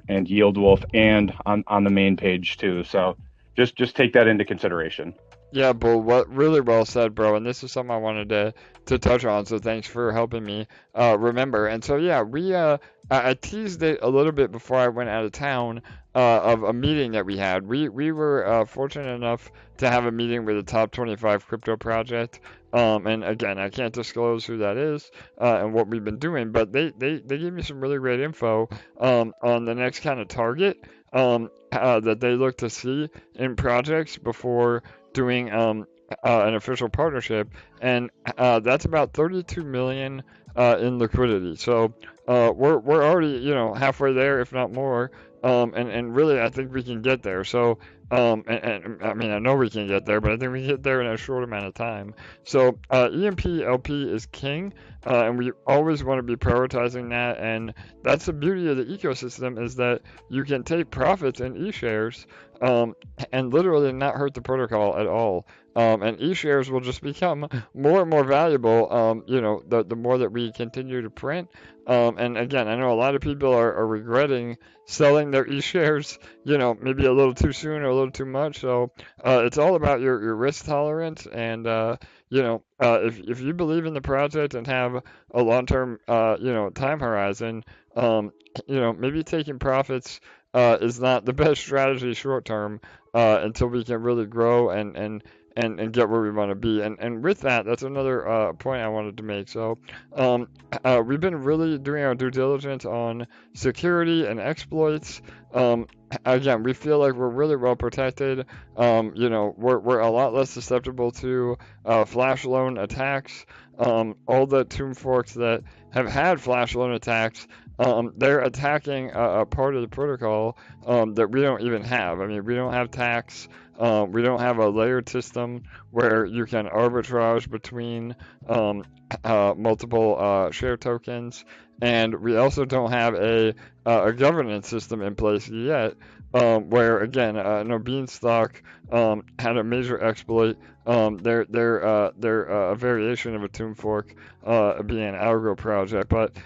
and Yield Wolf and on the main page too. So just take that into consideration. Yeah, but what really well said, bro. And this is something I wanted to touch on. So thanks for helping me remember. And so yeah, I teased it a little bit before I went out of town of a meeting that we had. We were fortunate enough to have a meeting with a top 25 crypto project. And again, I can't disclose who that is and what we've been doing, but they gave me some really great info on the next kind of target that they look to see in projects before doing an official partnership, and that's about 32 million in liquidity. So we're already halfway there, if not more. And really, I think we can get there. So and I mean, I know we can get there, but I think we can get there in a short amount of time. So EMP LP is king, and we always want to be prioritizing that. And that's the beauty of the ecosystem, is that you can take profits in eShares and literally not hurt the protocol at all. And eShares will just become more and more valuable, the more that we continue to print. And again, I know a lot of people are regretting selling their eShares, maybe a little too soon or a little too much. So it's all about your risk tolerance. And, if you believe in the project and have a long-term, time horizon, maybe taking profits is not the best strategy short-term until we can really grow and get where we want to be. And with that, that's another point I wanted to make. So we've been really doing our due diligence on security and exploits. Again, we feel like we're really well protected. We're a lot less susceptible to flash loan attacks. All the tomb forks that have had flash loan attacks, they're attacking a part of the protocol that we don't even have. I mean, we don't have tax. We don't have a layered system where you can arbitrage between multiple share tokens, and we also don't have a governance system in place yet. Where again, no Beanstalk had a major exploit. They're a variation of a tomb fork, being an algo project, but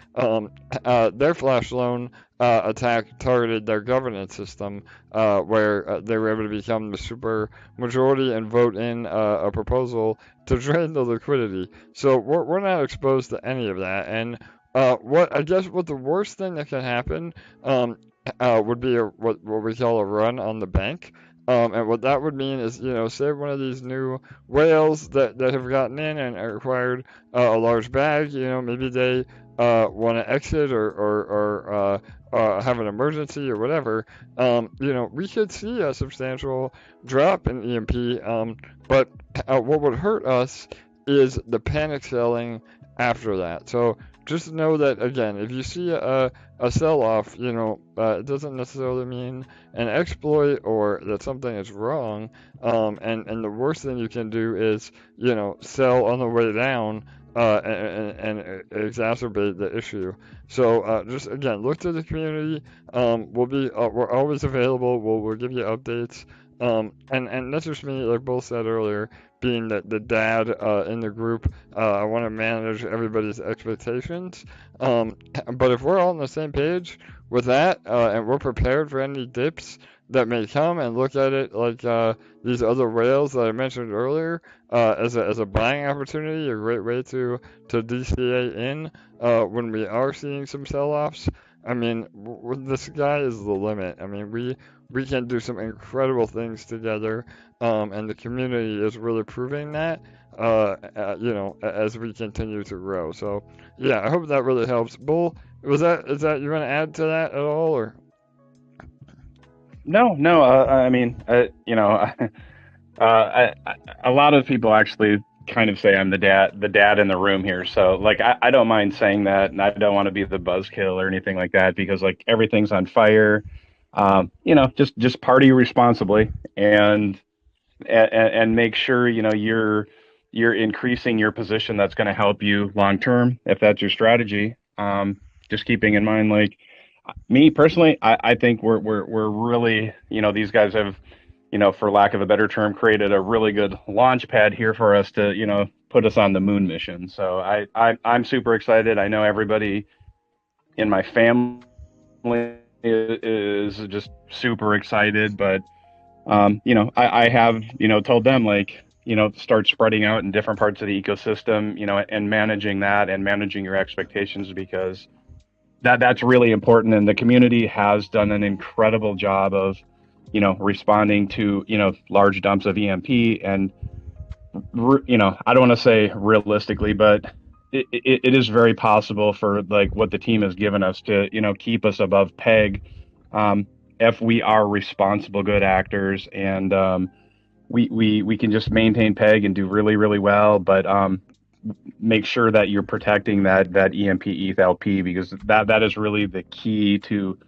their flash loan attack targeted their governance system, where they were able to become the super majority and vote in a proposal to drain the liquidity. So we're not exposed to any of that. And what the worst thing that can happen would be what we call a run on the bank. And what that would mean is, say one of these new whales that have gotten in and acquired a large bag, maybe they want to exit or have an emergency or whatever, we could see a substantial drop in EMP. But what would hurt us is the panic selling after that. So just know that, again, if you see a sell-off, it doesn't necessarily mean an exploit or that something is wrong. And the worst thing you can do is, sell on the way down, and exacerbate the issue. So just again, look to the community. We're always available. We'll give you updates. And that's just me, like Bull said earlier, being the dad in the group. I want to manage everybody's expectations. But if we're all on the same page with that, and we're prepared for any dips that may come, and look at it like these other whales that I mentioned earlier, as a buying opportunity, a great way to DCA in when we are seeing some sell-offs. I mean, the sky is the limit. I mean, we can do some incredible things together, and the community is really proving that. As we continue to grow. So, yeah, I hope that really helps. Bull, is that you want to add to that at all, or? No, no. I mean, a lot of people actually kind of say I'm the dad in the room here. So like, I don't mind saying that, and I don't want to be the buzzkill or anything like that, because like everything's on fire. Just party responsibly and make sure you're increasing your position. That's going to help you long term if that's your strategy. Just keeping in mind, like me personally, I think we're really, these guys have, for lack of a better term, created a really good launch pad here for us to, put us on the moon mission. So I'm super excited. I know everybody in my family is just super excited, but I have, told them, like, start spreading out in different parts of the ecosystem, and managing that and managing your expectations, because that's really important. And the community has done an incredible job of, responding to, large dumps of EMP. And, I don't want to say realistically, but it is very possible for like what the team has given us to, keep us above PEG, if we are responsible, good actors, and we can just maintain PEG and do really, really well, but make sure that you're protecting that EMP ETH LP, because that is really the key to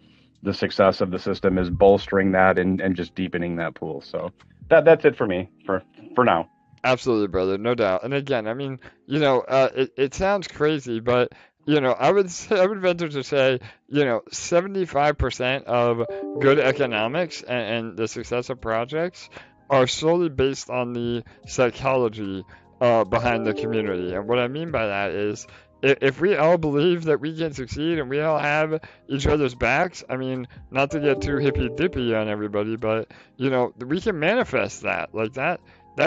the success of the system, is bolstering that and just deepening that pool. So that's it for me for now. Absolutely, brother, no doubt. And again, I mean, it sounds crazy, but I would venture to say, 75% of good economics and the success of projects are solely based on the psychology behind the community. And what I mean by that is, if we all believe that we can succeed and we all have each other's backs, I mean, not to get too hippy dippy on everybody, but we can manifest that. Like that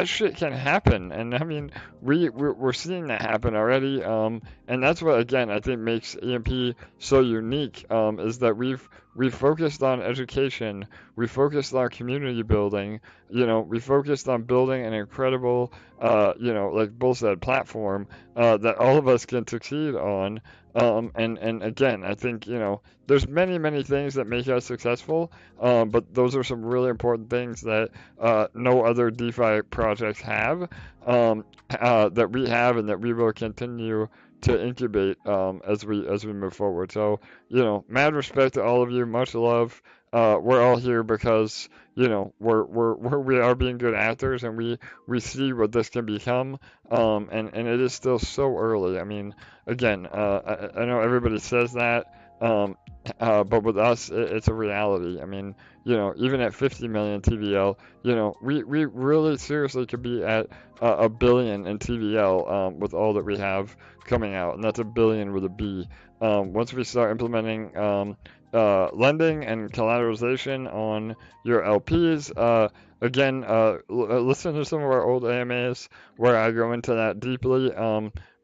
shit can happen. And I mean, we're seeing that happen already. And that's what, again, I think makes EMP so unique, is that we've focused on education, we focused on community building, we focused on building an incredible, like Bull said, platform that all of us can succeed on. And again, I think, there's many things that make us successful, but those are some really important things that no other DeFi projects have, that we have, and that we will continue to incubate as we move forward. So, mad respect to all of you, much love. We're all here because we are being good actors, and we see what this can become. And it is still so early. I mean, again, I know everybody says that, but with us, it's a reality. I mean, even at 50 million TVL, we really seriously could be at a billion in TVL with all that we have coming out, and that's a billion with a B. Once we start implementing lending and collateralization on your LPs, again, listen to some of our old AMAs where I go into that deeply.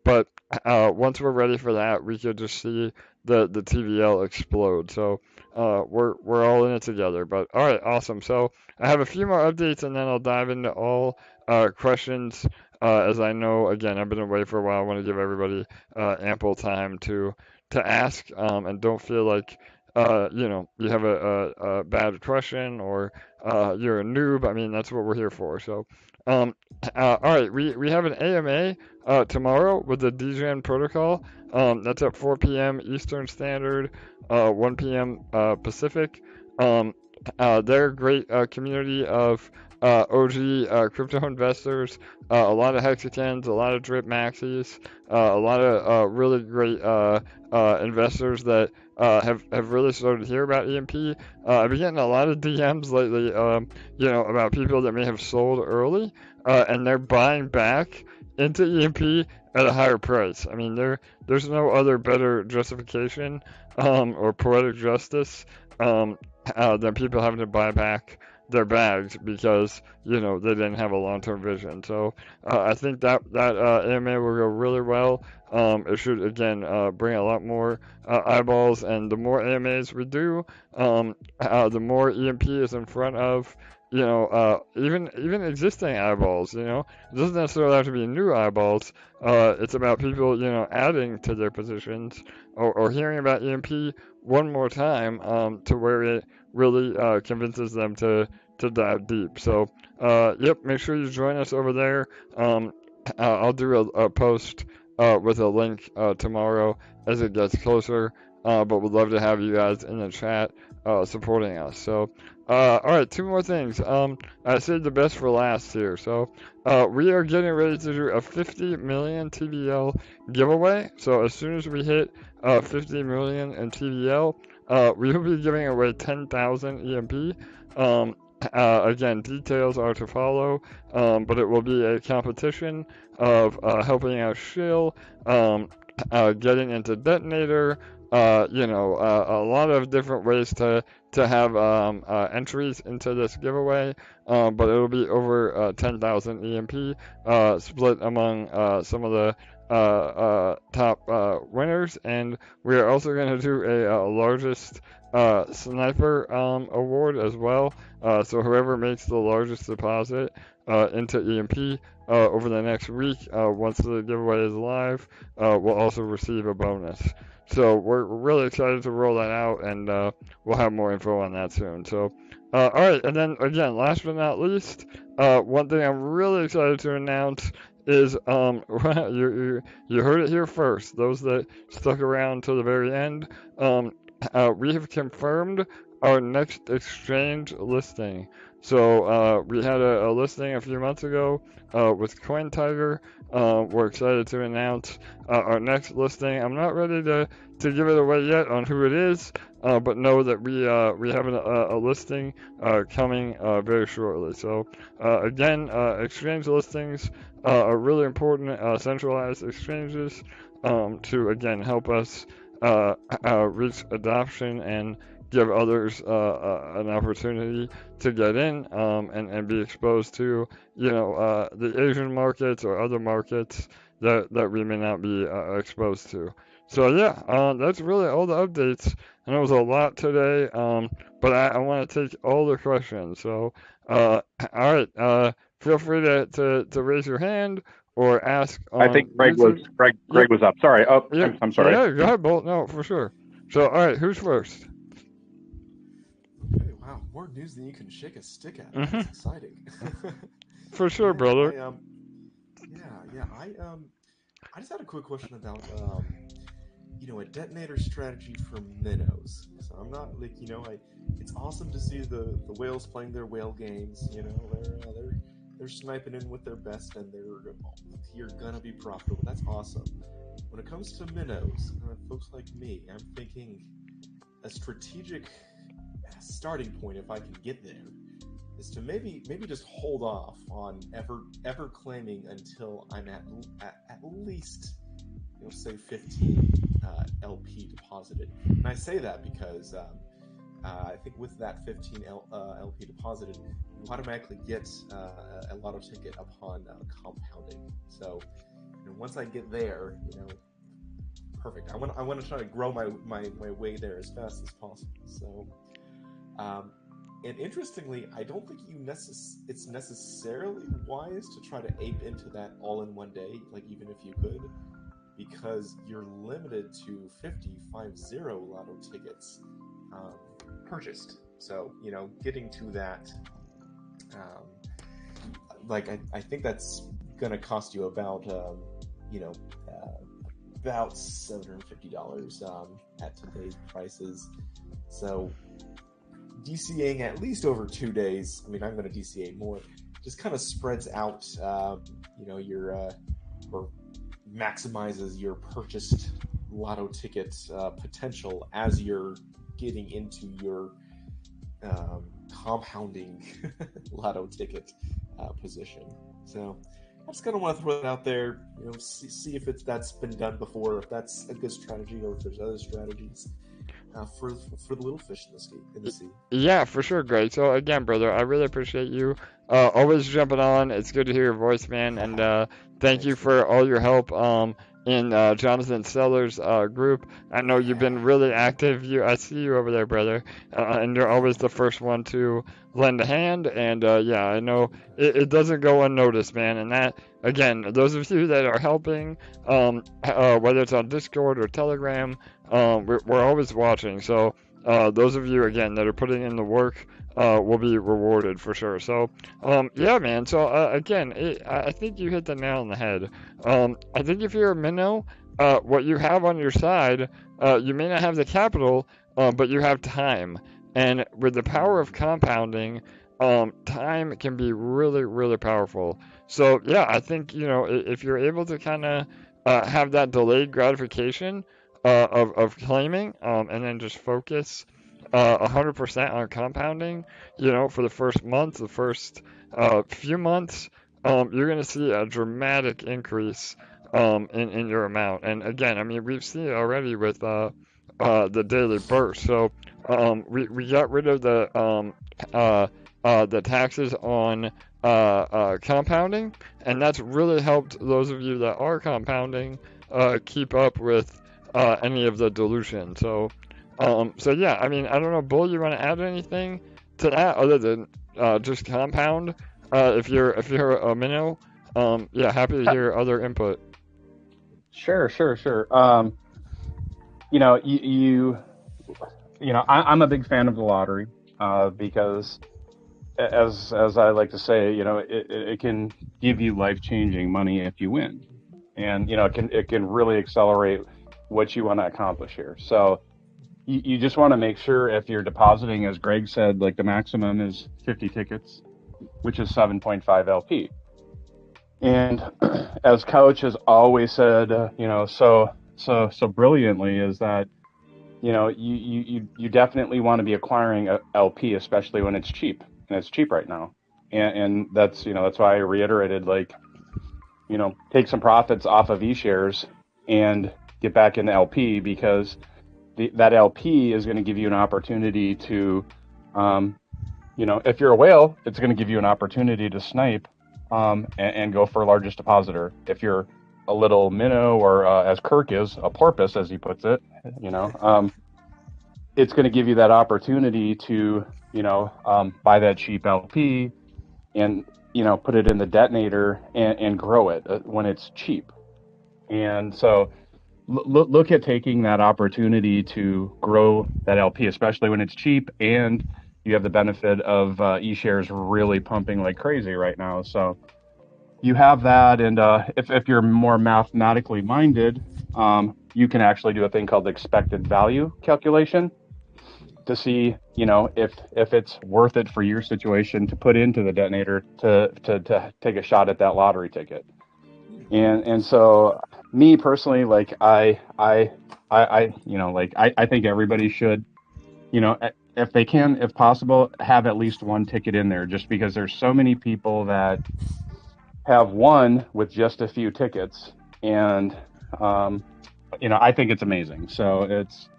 But once we're ready for that, we could just see the TVL explode. So we're all in it together. But all right, awesome. So I have a few more updates, and then I'll dive into all questions. As I know, again, I've been away for a while. I want to give everybody ample time to ask, and don't feel like you have a bad question, or you're a noob. I mean, that's what we're here for. So, all right, we have an AMA tomorrow with the DGen protocol. That's at 4 p.m. Eastern Standard, 1 p.m. Pacific. They're a great community of OG crypto investors, a lot of hexagons, a lot of drip maxis, a lot of really great investors that have really started to hear about EMP. I've been getting a lot of DMs lately, about people that may have sold early, and they're buying back into EMP at a higher price. I mean, there's no other better justification or poetic justice than people having to buy back their bags because they didn't have a long-term vision. So I think that AMA will go really well. It should again bring a lot more eyeballs, and the more AMAs we do, the more EMP is in front of even existing eyeballs. It doesn't necessarily have to be new eyeballs. It's about people adding to their positions or hearing about EMP one more time to where it really convinces them to dive deep. So, yep, make sure you join us over there. I'll do a post with a link tomorrow as it gets closer, but we'd love to have you guys in the chat supporting us. So, all right, two more things. I saved the best for last here. So, we are getting ready to do a 50 million TVL giveaway. So, as soon as we hit 50 million in TVL, we will be giving away 10,000 EMP. Again, details are to follow, but it will be a competition of helping out Shill, getting into Detonator, a lot of different ways to have entries into this giveaway, but it'll be over 10,000 EMP split among some of the top winners, and we are also going to do a largest sniper award as well. So whoever makes the largest deposit into EMP over the next week, once the giveaway is live, will also receive a bonus. So we're really excited to roll that out, and we'll have more info on that soon. So, all right, and then again, last but not least, one thing I'm really excited to announce is you heard it here first. Those that stuck around to the very end, we have confirmed our next exchange listing. So we had a listing a few months ago with CoinTiger. We're excited to announce our next listing. I'm not ready to give it away yet on who it is, but know that we have a listing coming very shortly. So again, exchange listings are really important, centralized exchanges to again help us reach adoption and give others an opportunity to get in and be exposed to the Asian markets or other markets that we may not be exposed to. So yeah, that's really all the updates. I know it was a lot today, but I want to take all the questions. So all right, feel free to raise your hand or ask on I think Greg YouTube. Greg was up. Sorry. Oh, Yep. I'm sorry. Yeah, go ahead, Bolt. No, for sure. So all right, who's first? Okay, wow, more news than you can shake a stick at. That's exciting. For sure, brother. I just had a quick question about a detonator strategy for minnows. So I'm not it's awesome to see the whales playing their whale games. They're sniping in with their best, and you're gonna be profitable. That's awesome. When it comes to minnows, folks like me, I'm thinking a strategic starting point, if I can get there, is to maybe just hold off on ever claiming until I'm at least say 15 LP deposited. And I say that because I think with that 15 LP deposited, you automatically get a lotto ticket upon compounding. So once I get there, perfect. I want to try to grow my way there as fast as possible. So. And interestingly, I don't think it's necessarily wise to try to ape into that all in one day, even if you could, because you're limited to 50 lotto tickets purchased. So, getting to that, I think that's going to cost you about $750 at today's prices. So, DCAing at least over 2 days. I mean, I'm going to DCA more. Just kind of spreads out, your or maximizes your purchased lotto ticket potential as you're getting into your compounding lotto ticket position. So I just kind of want to throw it out there, see if that's been done before, if that's a good strategy, or if there's other strategies for the little fish in the sea. Yeah, for sure, Greg. So again, brother, I really appreciate you always jumping on. It's good to hear your voice, man, and thank you for all your help in Jonathan Sellers' group. I know you've been really active. I see you over there, brother, and you're always the first one to lend a hand. And yeah, I know it doesn't go unnoticed, man. And that, again, those of you that are helping, whether it's on Discord or Telegram, we're always watching. So those of you, again, that are putting in the work will be rewarded for sure. So, yeah, man. So, again, I think you hit the nail on the head. I think if you're a minnow, what you have on your side, you may not have the capital, but you have time. And with the power of compounding, time can be really, really powerful. So, yeah, I think, if you're able to kind of have that delayed gratification, of claiming, and then just focus 100% on compounding, for the first month, the first few months, you're going to see a dramatic increase in your amount. And again, I mean, we've seen it already with the daily burst. So we got rid of the taxes on compounding, and that's really helped those of you that are compounding keep up with any of the dilution. So yeah, I mean, I don't know, Bull, you want to add anything to that other than just compound? If you're a minnow, yeah, happy to hear other input. Sure. I'm a big fan of the lottery because, as I like to say, it can give you life-changing money if you win, and it can really accelerate what you want to accomplish here. So you just want to make sure, if you're depositing, as Greg said, like the maximum is 50 tickets, which is 7.5 LP. And as Couch has always said, so brilliantly, is that you definitely want to be acquiring a LP, especially when it's cheap, and it's cheap right now. And that's why I reiterated, take some profits off of eShares and get back into LP, because that LP is going to give you an opportunity to, if you're a whale, it's going to give you an opportunity to snipe and go for largest depositor. If you're a little minnow, or as Kirk is, a porpoise, as he puts it, it's going to give you that opportunity to, buy that cheap LP and, put it in the detonator and grow it when it's cheap. And so look at taking that opportunity to grow that LP, especially when it's cheap, and you have the benefit of eShares really pumping like crazy right now. So you have that, and if you're more mathematically minded, you can actually do a thing called expected value calculation to see, if it's worth it for your situation to put into the detonator to take a shot at that lottery ticket. And so, me personally, I think everybody should, if they can, if possible, have at least one ticket in there, just because there's so many people that have won with just a few tickets, and I think it's amazing. So it's,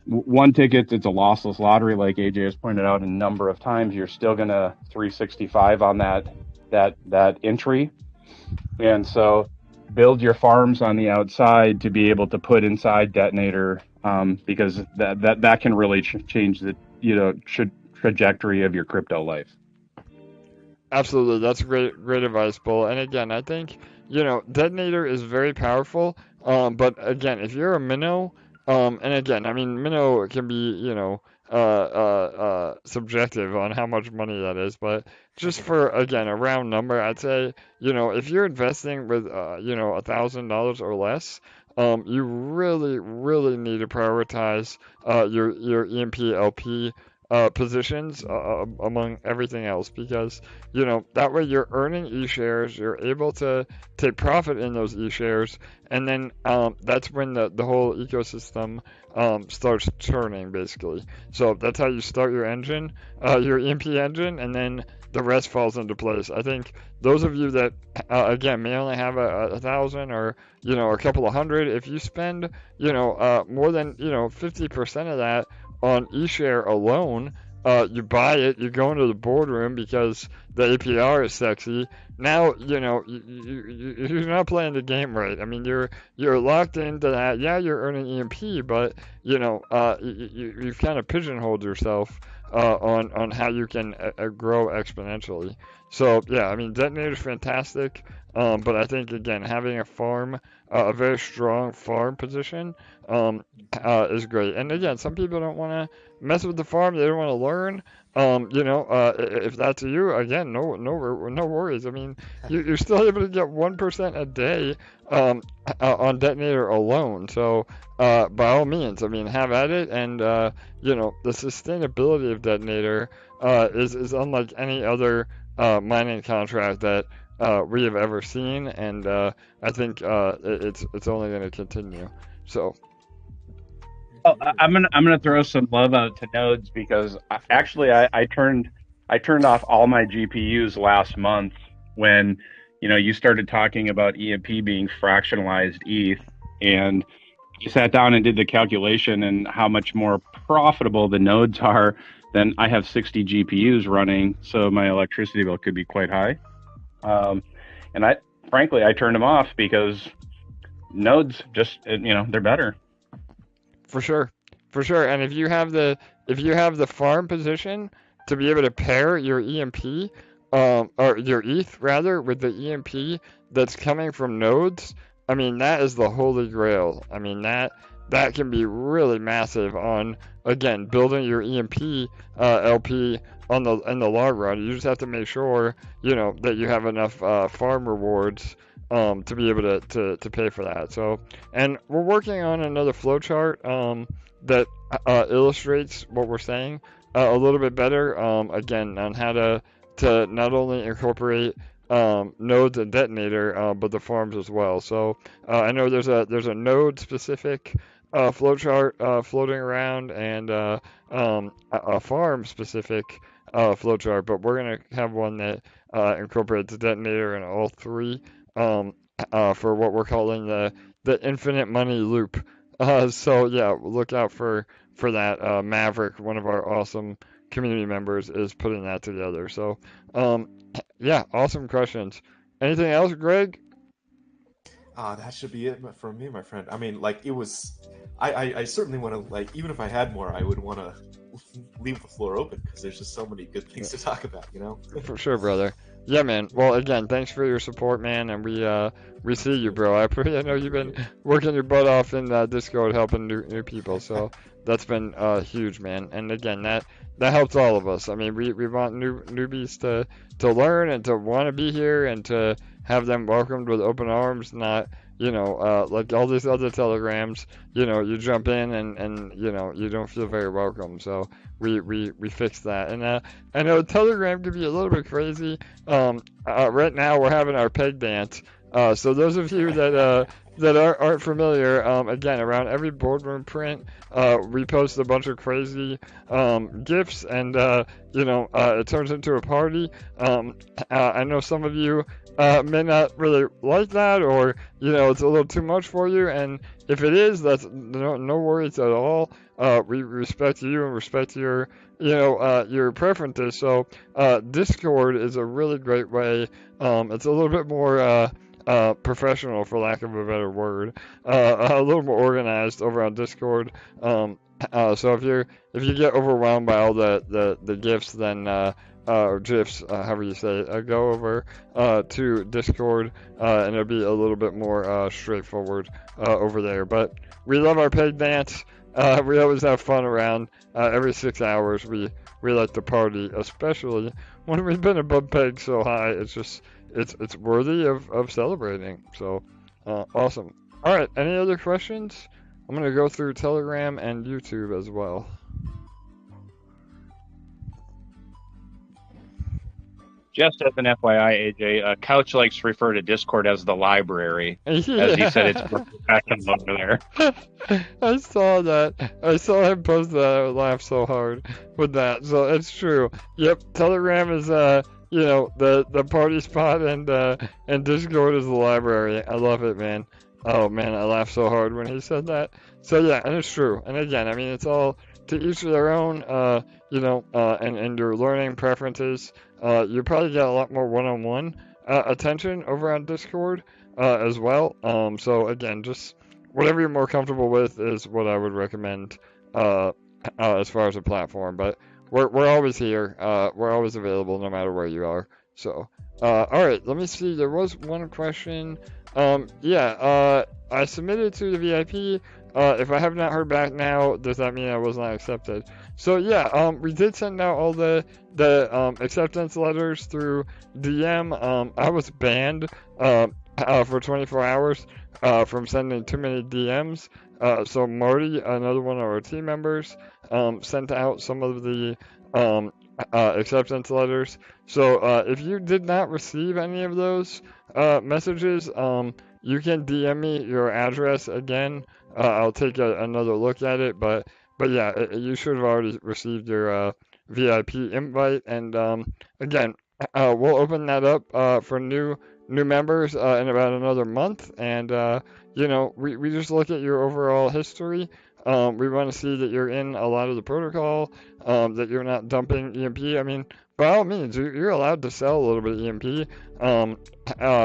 one ticket, it's a lossless lottery, like AJ has pointed out a number of times. You're still gonna 365 on that entry. And so build your farms on the outside to be able to put inside detonator, because that can really change the trajectory of your crypto life. Absolutely, that's great advice, Bull. And again, I think detonator is very powerful. But again, if you're a minnow, and again, I mean, minnow can be subjective on how much money that is, but just for, again, a round number, I'd say, if you're investing with $1,000 or less, you really, really need to prioritize your EMP LP positions among everything else, because that way you're earning e-shares, you're able to take profit in those e-shares, and then that's when the whole ecosystem starts turning, basically. So that's how you start your engine, your EMP engine, and then the rest falls into place. I think those of you that again may only have a thousand, or a couple of hundred, if you spend more than 50% of that on eShare alone, you buy it, you go into the boardroom because the APR is sexy. Now, you're not playing the game right. I mean, you're locked into that. Yeah, you're earning EMP, but you've kind of pigeonholed yourself on how you can grow exponentially. So yeah, I mean, Detonator is fantastic, but I think again having a farm, a very strong farm position, is great. And again, some people don't want to mess with the farm; they don't want to learn. If that's you, again, no worries. I mean, you're still able to get 1% a day on Detonator alone. So by all means, I mean, have at it. And the sustainability of Detonator is unlike any other mining contract that we have ever seen, and I think it's only going to continue. So. Oh, I'm gonna throw some love out to nodes, because I turned off all my GPUs last month when you started talking about EMP being fractionalized ETH, and I sat down and did the calculation and how much more profitable the nodes are. Then I have 60 GPUs running, so my electricity bill could be quite high. And frankly I turned them off because nodes just they're better. For sure. And if you have the farm position to be able to pair your EMP, or your ETH rather, with the EMP that's coming from nodes, I mean, that is the holy grail. I mean, that can be really massive on, again, building your EMP LP in the long run. You just have to make sure that you have enough farm rewards to be able to pay for that. So, and we're working on another flowchart that illustrates what we're saying a little bit better. Again, on how to not only incorporate nodes and Detonator, but the farms as well. So I know there's a node specific flowchart floating around, and a farm specific flowchart, but we're gonna have one that incorporates the Detonator in all three, for what we're calling the infinite money loop. So yeah, look out for that. Maverick, one of our awesome community members, is putting that together. So yeah, awesome questions. Anything else, Greg? That should be it from me, my friend. I mean, like, it was. I certainly want to, like, even if I had more, I would want to leave the floor open, because there's just so many good things to talk about, For sure, brother. Yeah, man. Well, again, thanks for your support, man, and we see you, bro. I know you've been working your butt off in Discord helping new people, so that's been huge, man. And again, that helps all of us. I mean, we want newbies to learn and to want to be here, and to have them welcomed with open arms, not like all these other telegrams, you jump in and you don't feel very welcome. So we fixed that. And I know Telegram can be a little bit crazy. Right now we're having our peg dance. So those of you that aren't familiar, again, around every boardroom print, we post a bunch of crazy GIFs, and it turns into a party. I know some of you may not really like that, or it's a little too much for you, and if it is, that's no worries at all. We respect you and respect your preferences. So Discord is a really great way. It's a little bit more professional, for lack of a better word, a little more organized over on Discord. So if you get overwhelmed by all the gifs, then or GIFs, however you say it, go over to Discord, and it'll be a little bit more straightforward over there. But we love our peg dance. We always have fun around. Every 6 hours, we like to party, especially when we've been above peg so high. It's just it's worthy of celebrating. So awesome. All right. Any other questions? I'm gonna go through Telegram and YouTube as well. Just as an FYI, AJ, Couch likes to refer to Discord as the library, as he said it's more professional over there. I saw that. I saw him post that. I laughed so hard with that. So it's true. Yep, Telegram is the party spot, and Discord is the library. I love it, man. Oh man, I laughed so hard when he said that. So yeah, and it's true. And again, I mean, it's all to each of their own. And your learning preferences. You probably get a lot more one-on-one attention over on Discord as well. So again, just whatever you're more comfortable with is what I would recommend as far as a platform. But we're always here. We're always available no matter where you are. So all right, let me see. There was one question. I submitted to the VIP. If I have not heard back now, does that mean I was not accepted? So yeah, we did send out all the acceptance letters through DM. I was banned for 24 hours from sending too many DMs. So Marty, another one of our team members, sent out some of the acceptance letters. So if you did not receive any of those messages, you can DM me your address again. I'll take another look at it, but yeah, you should have already received your VIP invite. And again, we'll open that up for new members in about another month. And we just look at your overall history. We want to see that you're in a lot of the protocol, that you're not dumping EMP. I mean, by all means, you're allowed to sell a little bit of EMP.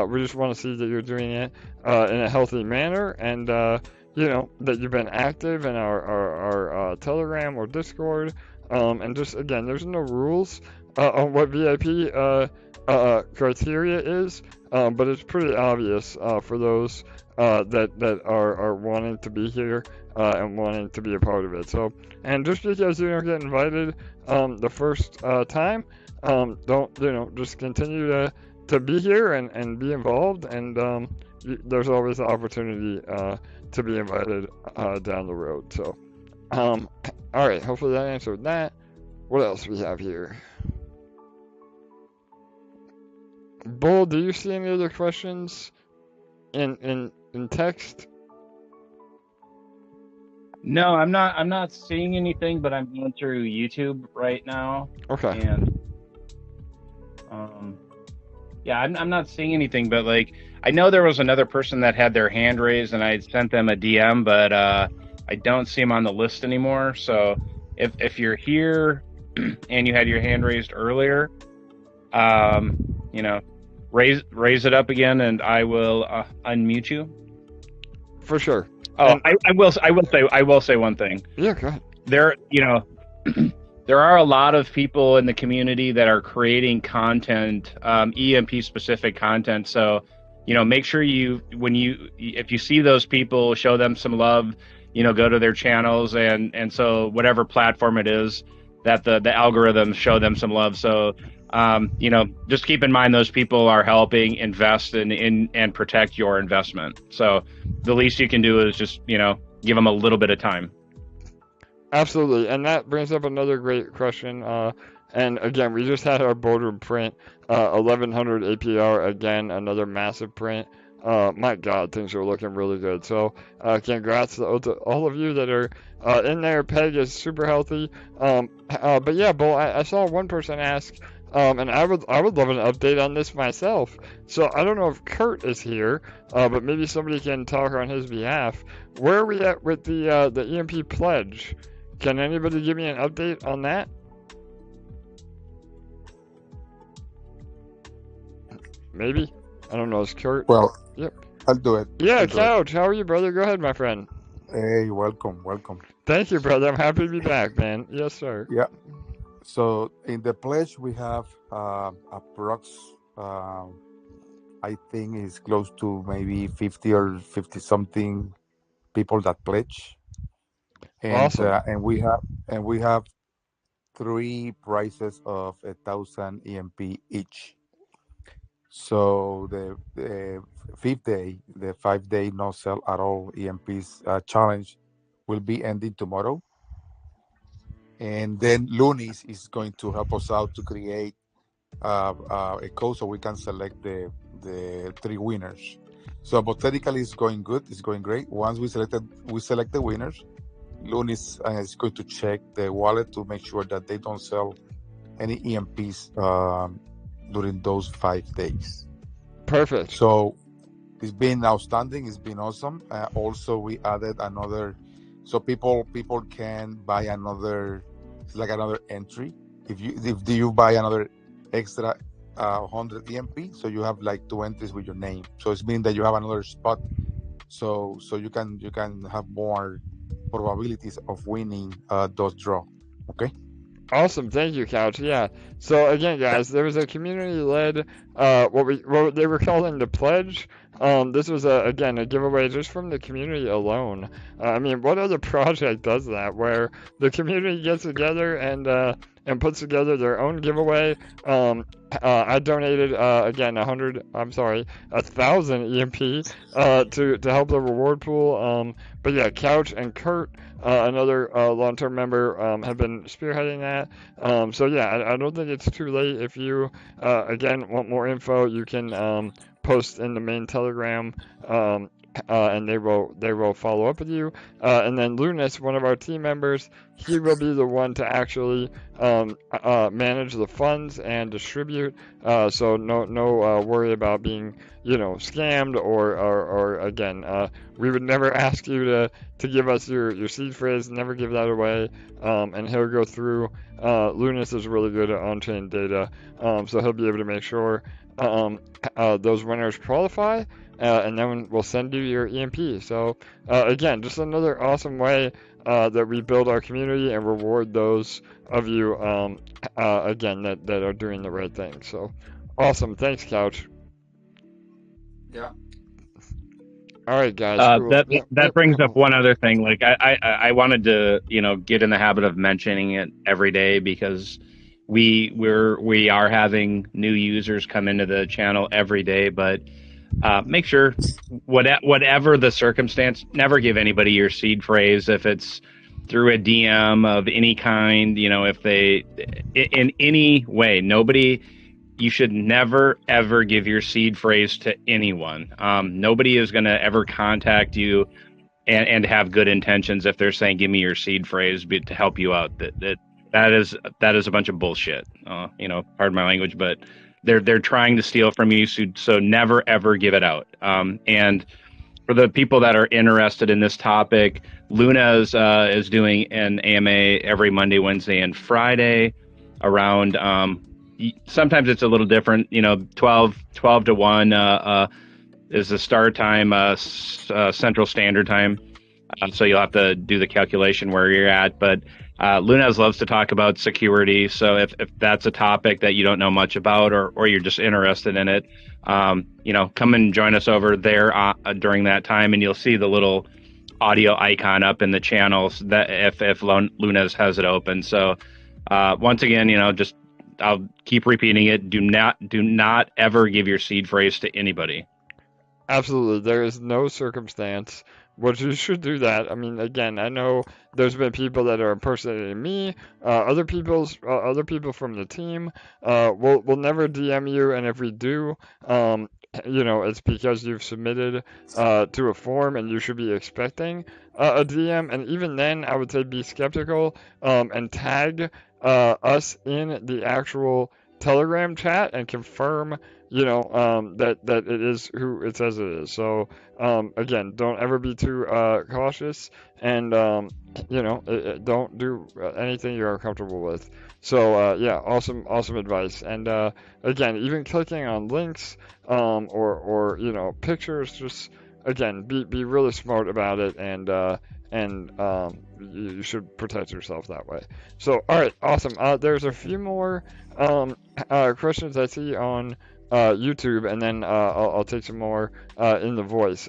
We just want to see that you're doing it in a healthy manner, and that you've been active in our Telegram or Discord. And just again, there's no rules on what VIP criteria is, but it's pretty obvious for those that are wanting to be here and wanting to be a part of it. So, and just because you don't get invited the first time, don't just continue to be here and be involved, and there's always the opportunity to be invited down the road. So, all right, hopefully that answered that. What else we have here? Bull, do you see any other questions in text? No, I'm not seeing anything, but I'm going through YouTube right now. Okay. And yeah, I'm not seeing anything, but like I know there was another person that had their hand raised, and I sent them a DM, but I don't see them on the list anymore. So if you're here and you had your hand raised earlier, raise it up again, and I will unmute you. For sure. Oh, I will say one thing. Yeah, go ahead. There are a lot of people in the community that are creating content, EMP specific content. So, make sure if you see those people, show them some love, go to their channels, and so whatever platform it is that the algorithms show them some love. So, just keep in mind those people are helping invest and protect your investment. So the least you can do is just, give them a little bit of time. Absolutely. And that brings up another great question. And again, we just had our boardroom print, 1100 APR, again, another massive print. My God, things are looking really good. So congrats to all of you that are in there. PEG is super healthy. But yeah, Bull, I saw one person ask, and I would love an update on this myself. So I don't know if Kurt is here, but maybe somebody can talk on his behalf. Where are we at with the EMP pledge? Can anybody give me an update on that? Maybe? I don't know. Is Kurt? Well, yep. I'll do it. Yeah, Couch. How are you, brother? Go ahead, my friend. Hey, welcome. Thank you, brother. I'm happy to be back, man. Yes, sir. Yeah. So in the pledge, we have approx, I think is close to maybe 50 or 50 something people that pledge. And, awesome. And we have 3 prices of 1,000 EMP each. So the 5-day no sell at all EMPs challenge will be ending tomorrow. And then Lunis is going to help us out to create a code so we can select the three winners. So hypothetically, it's going good. It's going great. Once we select the winners, Loon is going to check the wallet to make sure that they don't sell any EMPs during those 5 days. Perfect. So it's been outstanding. It's been awesome. Also, we added another, so people can buy another, like another entry. If you buy another extra 100 EMP, so you have like 2 entries with your name. So it's meaning that you have another spot. So you can have more probabilities of winning those draw. Okay. Awesome, thank you, Couch. Yeah. So again, guys, there was a community-led, what they were calling the pledge. This was again a giveaway just from the community alone. I mean, what other project does that, where the community gets together and puts together their own giveaway? I donated again 1,000 EMP to help the reward pool. But yeah, Couch and Kurt, another long-term member, have been spearheading that. So yeah, I don't think it's too late. If you again want more info, you can post in the main Telegram. And they will follow up with you. And then Lunas, one of our team members, he will be the one to actually manage the funds and distribute. So no worry about being scammed or again, we would never ask you to give us your seed phrase. Never give that away. And he'll go through. Lunas is really good at on-chain data, so he'll be able to make sure those winners qualify. And then we'll send you your EMP. So again, just another awesome way that we build our community and reward those of you again that are doing the right thing. So awesome, thanks, Couch. Yeah. All right, guys. Cool. That brings up one other thing. Like I wanted to get in the habit of mentioning it every day, because we are having new users come into the channel every day, but make sure, whatever the circumstance, never give anybody your seed phrase if it's through a DM of any kind. If they, in any way, you should never ever give your seed phrase to anyone. Nobody is going to ever contact you and have good intentions if they're saying, "Give me your seed phrase to help you out." That is a bunch of bullshit. Pardon my language, but they're trying to steal from you, so never ever give it out. And for the people that are interested in this topic, Luna's is doing an AMA every Monday, Wednesday, and Friday around. Sometimes it's a little different. 12 to 1 is the start time, Central Standard Time. So you'll have to do the calculation where you're at, but. Lunas loves to talk about security, so if that's a topic that you don't know much about, or you're just interested in it, come and join us over there during that time, and you'll see the little audio icon up in the channels that if Lunas has it open. So once again, I'll keep repeating it. Do not ever give your seed phrase to anybody. Absolutely, there is no circumstance which you should do that. I mean, again, I know there's been people that are impersonating me, other people from the team. We'll never DM you, and if we do, it's because you've submitted to a form, and you should be expecting a DM. And even then, I would say be skeptical and tag us in the actual Telegram chat and confirm that it is who it says it is. So again, don't ever be too cautious, and don't do anything you're uncomfortable with. So yeah, awesome advice. And again, even clicking on links or pictures, just again be really smart about it, and you should protect yourself that way. So all right, awesome. There's a few more questions I see on YouTube, and then I'll take some more in the voice.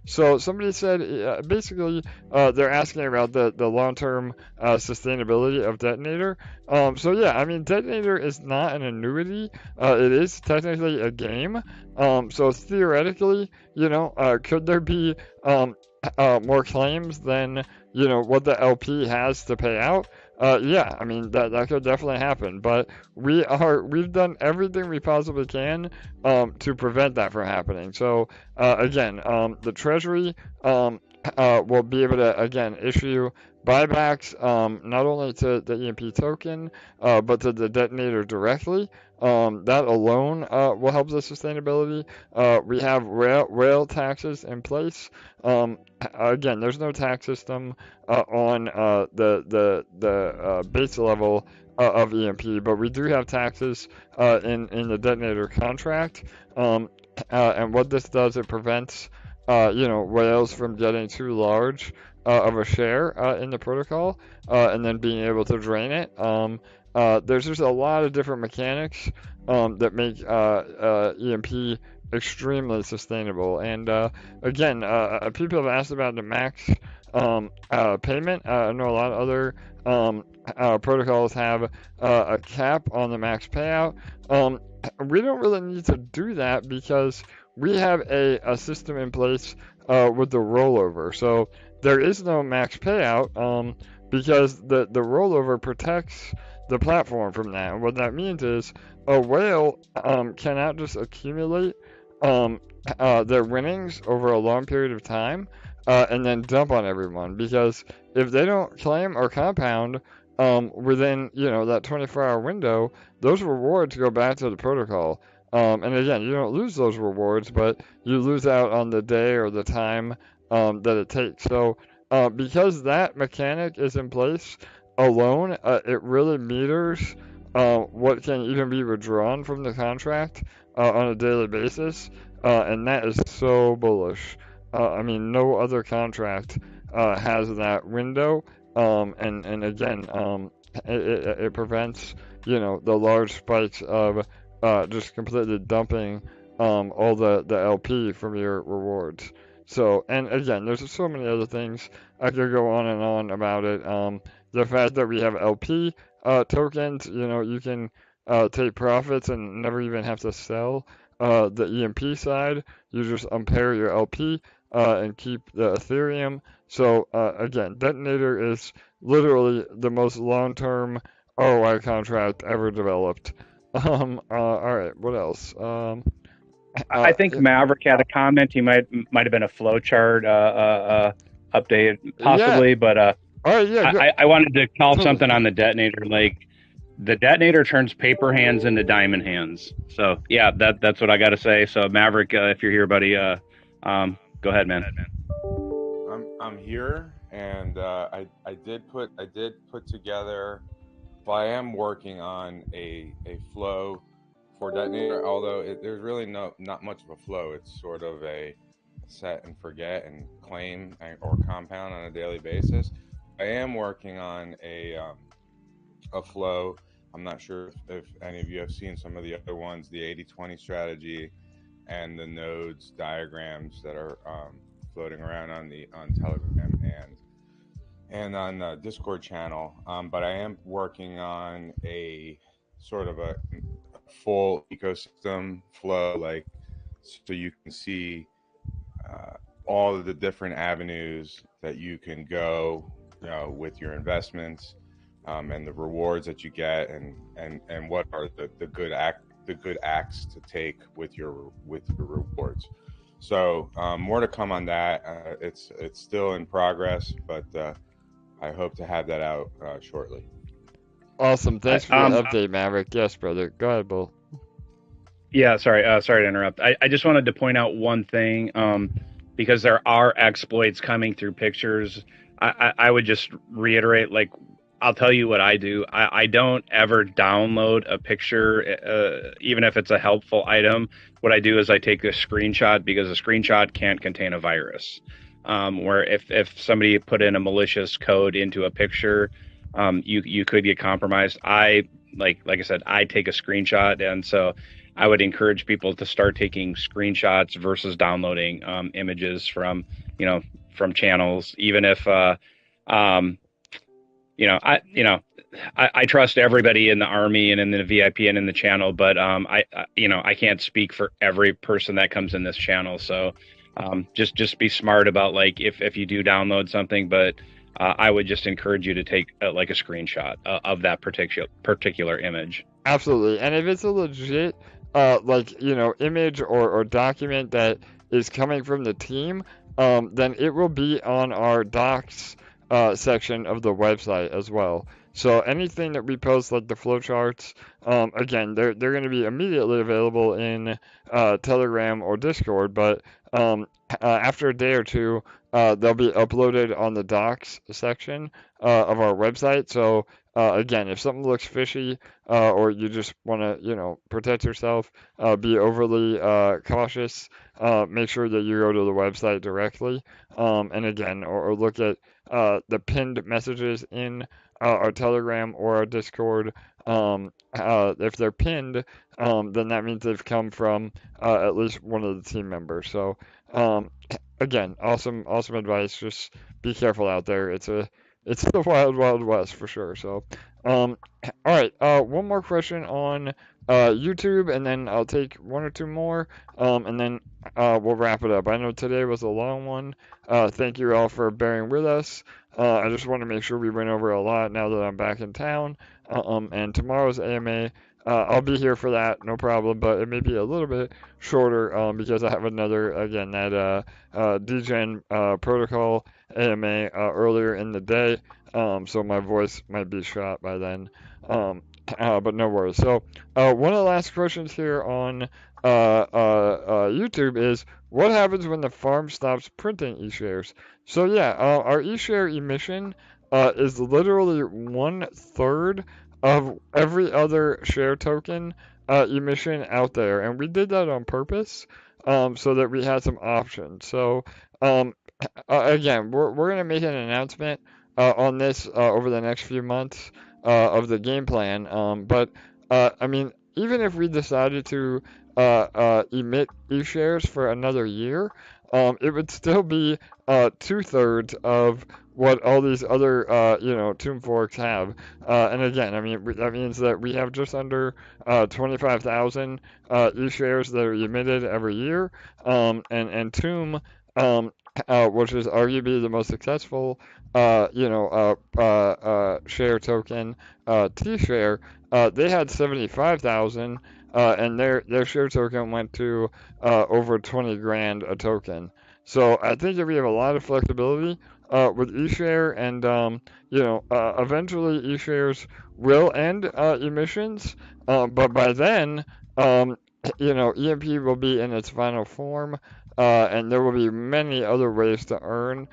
So somebody said basically they're asking about the long-term sustainability of Detonator. So yeah, I mean, Detonator is not an annuity. It is technically a game. So theoretically, could there be more claims than what the LP has to pay out? yeah, I mean that could definitely happen, but we've done everything we possibly can to prevent that from happening. So again, the Treasury will be able to again issue buybacks not only to the EMP token but to the detonator directly. That alone will help the sustainability. We have rail taxes in place. Again, there's no tax system on the base level of EMP, but we do have taxes in the detonator contract. And what this does, it prevents whales from getting too large of a share in the protocol and then being able to drain it. There's just a lot of different mechanics that make EMP extremely sustainable. And again, people have asked about the max payment. I know a lot of other protocols have a cap on the max payout. We don't really need to do that because we have a system in place with the rollover. So there is no max payout because the rollover protects the platform from that. And what that means is a whale cannot just accumulate their winnings over a long period of time and then dump on everyone, because if they don't claim or compound within that 24-hour window, those rewards go back to the protocol. And again, you don't lose those rewards, but you lose out on the day or the time that it takes. So because that mechanic is in place alone, it really meters what can even be withdrawn from the contract on a daily basis, and that is so bullish. I mean, no other contract has that window, and again, it prevents the large spikes of just completely dumping all the LP from your rewards. So, and again, there's so many other things I could go on and on about it. The fact that we have LP tokens, you can take profits and never even have to sell the EMP side. You just impair your LP and keep the Ethereum. So again, Detonator is literally the most long-term ROI contract ever developed. All right, what else? I think Maverick had a comment. He might have been a flowchart update, possibly, yeah. but All right, yeah, I wanted to call Totally. something on the detonator. Like, the detonator turns paper hands into diamond hands. So yeah, that's what I got to say. So Maverick, if you're here, buddy, go ahead, man. I'm here, and I did put together. Well, I am working on a flow for detonator, although there's really not much of a flow. It's sort of a set and forget and claim or compound on a daily basis. I am working on a flow. I'm not sure if any of you have seen some of the other ones, the 80-20 strategy and the nodes diagrams that are floating around on Telegram and on the Discord channel. But I am working on a sort of a full ecosystem flow, like, so you can see all of the different avenues that you can go with your investments, and the rewards that you get, and what are the good acts to take with your rewards. So more to come on that. It's still in progress, but I hope to have that out shortly. Awesome. Thanks for the update, Maverick. Yes, brother. Go ahead, Bull. Yeah, sorry to interrupt. I just wanted to point out one thing, because there are exploits coming through pictures. I would just reiterate, like, I'll tell you what I do. I don't ever download a picture, even if it's a helpful item. What I do is I take a screenshot, because a screenshot can't contain a virus. Where if somebody put in a malicious code into a picture, you could get compromised. Like I said, I take a screenshot, and so I would encourage people to start taking screenshots versus downloading images from channels, even if I trust everybody in the army and in the VIP and in the channel, but I can't speak for every person that comes in this channel. So just be smart about, like, if you do download something, but I would just encourage you to take like a screenshot of that particular image. Absolutely. And if it's a legit, like, image or document that is coming from the team, then it will be on our docs section of the website as well. So anything that we post, like the flowcharts, again, they're going to be immediately available in Telegram or Discord, but after a day or two, they'll be uploaded on the docs section of our website. So again, if something looks fishy, or you just want to, protect yourself, be overly cautious, make sure that you go to the website directly, and again, or look at the pinned messages in our Telegram or our Discord. If they're pinned, then that means they've come from at least one of the team members. So again, awesome advice. Just be careful out there. It's the wild, wild west for sure. So, all right. One more question on YouTube, and then I'll take one or two more, and then we'll wrap it up. I know today was a long one. Thank you all for bearing with us. I just want to make sure we went over a lot now that I'm back in town. And tomorrow's AMA, I'll be here for that, no problem, but it may be a little bit shorter because I have another, again, that DGen protocol AMA earlier in the day, so my voice might be shot by then, but no worries. So one of the last questions here on YouTube is, what happens when the farm stops printing eShares? So yeah, our eShare emission is literally 1/3 of every other share token emission out there, and we did that on purpose, so that we had some options. So again, we're gonna make an announcement on this over the next few months of the game plan. But I mean, even if we decided to emit eShares for another year, it would still be 2/3 of what all these other, tomb forks have. And again, I mean, that means that we have just under 25,000 eShares that are emitted every year. And Tomb, which is arguably the most successful, share token, T-share, they had 75,000. And their share token went to over 20 grand a token. So I think that we have a lot of flexibility with eShare, and eventually eShares will end emissions, but by then, EMP will be in its final form, and there will be many other ways to earn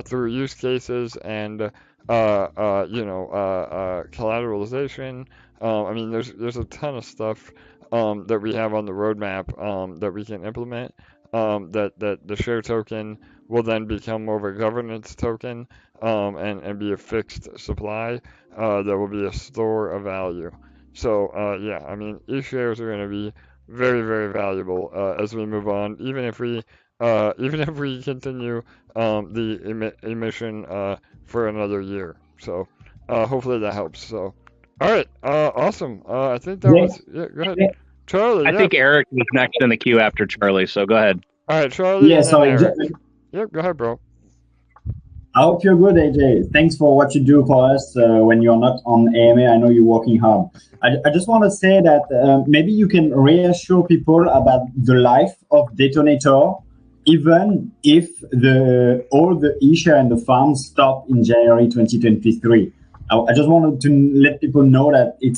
through use cases and collateralization. I mean, there's a ton of stuff that we have on the roadmap that we can implement. That the share token will then become more of a governance token, and be a fixed supply that will be a store of value. So yeah, I mean, eShares are going to be very, very valuable as we move on, even if we continue the emission for another year. So hopefully that helps. So all right, awesome. I think that was Go ahead, Charlie. I think Eric is next in the queue after Charlie, so go ahead. All right, Charlie. Yeah, and then so Eric. Yep, go ahead, bro. I hope you're good, AJ. Thanks for what you do for us when you're not on AMA. I know you're working hard. I just want to say that maybe you can reassure people about the life of Detonator, even if all the eShare and the farms stop in January 2023. I just wanted to let people know that it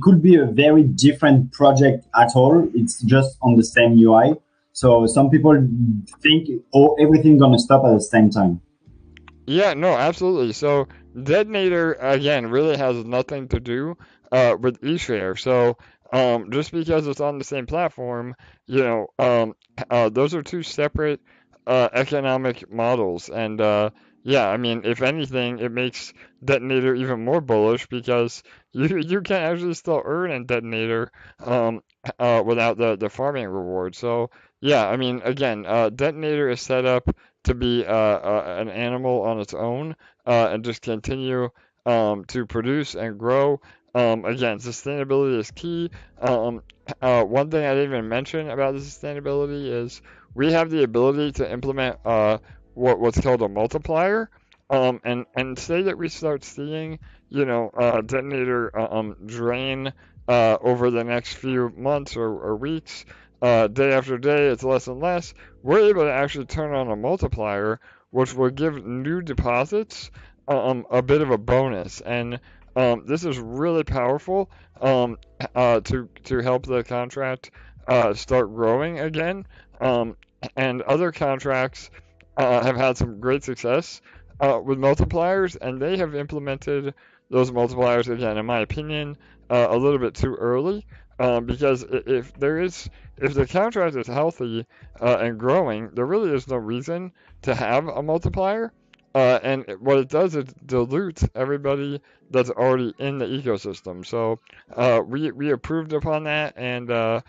could be a very different project at all. It's just on the same UI. So some people think everything's going to stop at the same time. Yeah, no, absolutely. So Detonator, again, really has nothing to do with eShare. So just because it's on the same platform, those are two separate economic models. And yeah, I mean, if anything, it makes Detonator even more bullish because you can actually still earn in Detonator without the farming reward. So yeah, I mean, again, Detonator is set up to be an animal on its own and just continue to produce and grow. Again, sustainability is key. One thing I didn't even mention about the sustainability is we have the ability to implement what's called a multiplier And say that we start seeing, detonator drain over the next few months or weeks, day after day, it's less and less. We're able to actually turn on a multiplier, which will give new deposits a bit of a bonus. And this is really powerful to help the contract start growing again. And other contracts have had some great success with multipliers, and they have implemented those multipliers again, in my opinion, a little bit too early. Because if the contract is healthy and growing, there really is no reason to have a multiplier. And what it does is dilutes everybody that's already in the ecosystem. So we approved upon that and are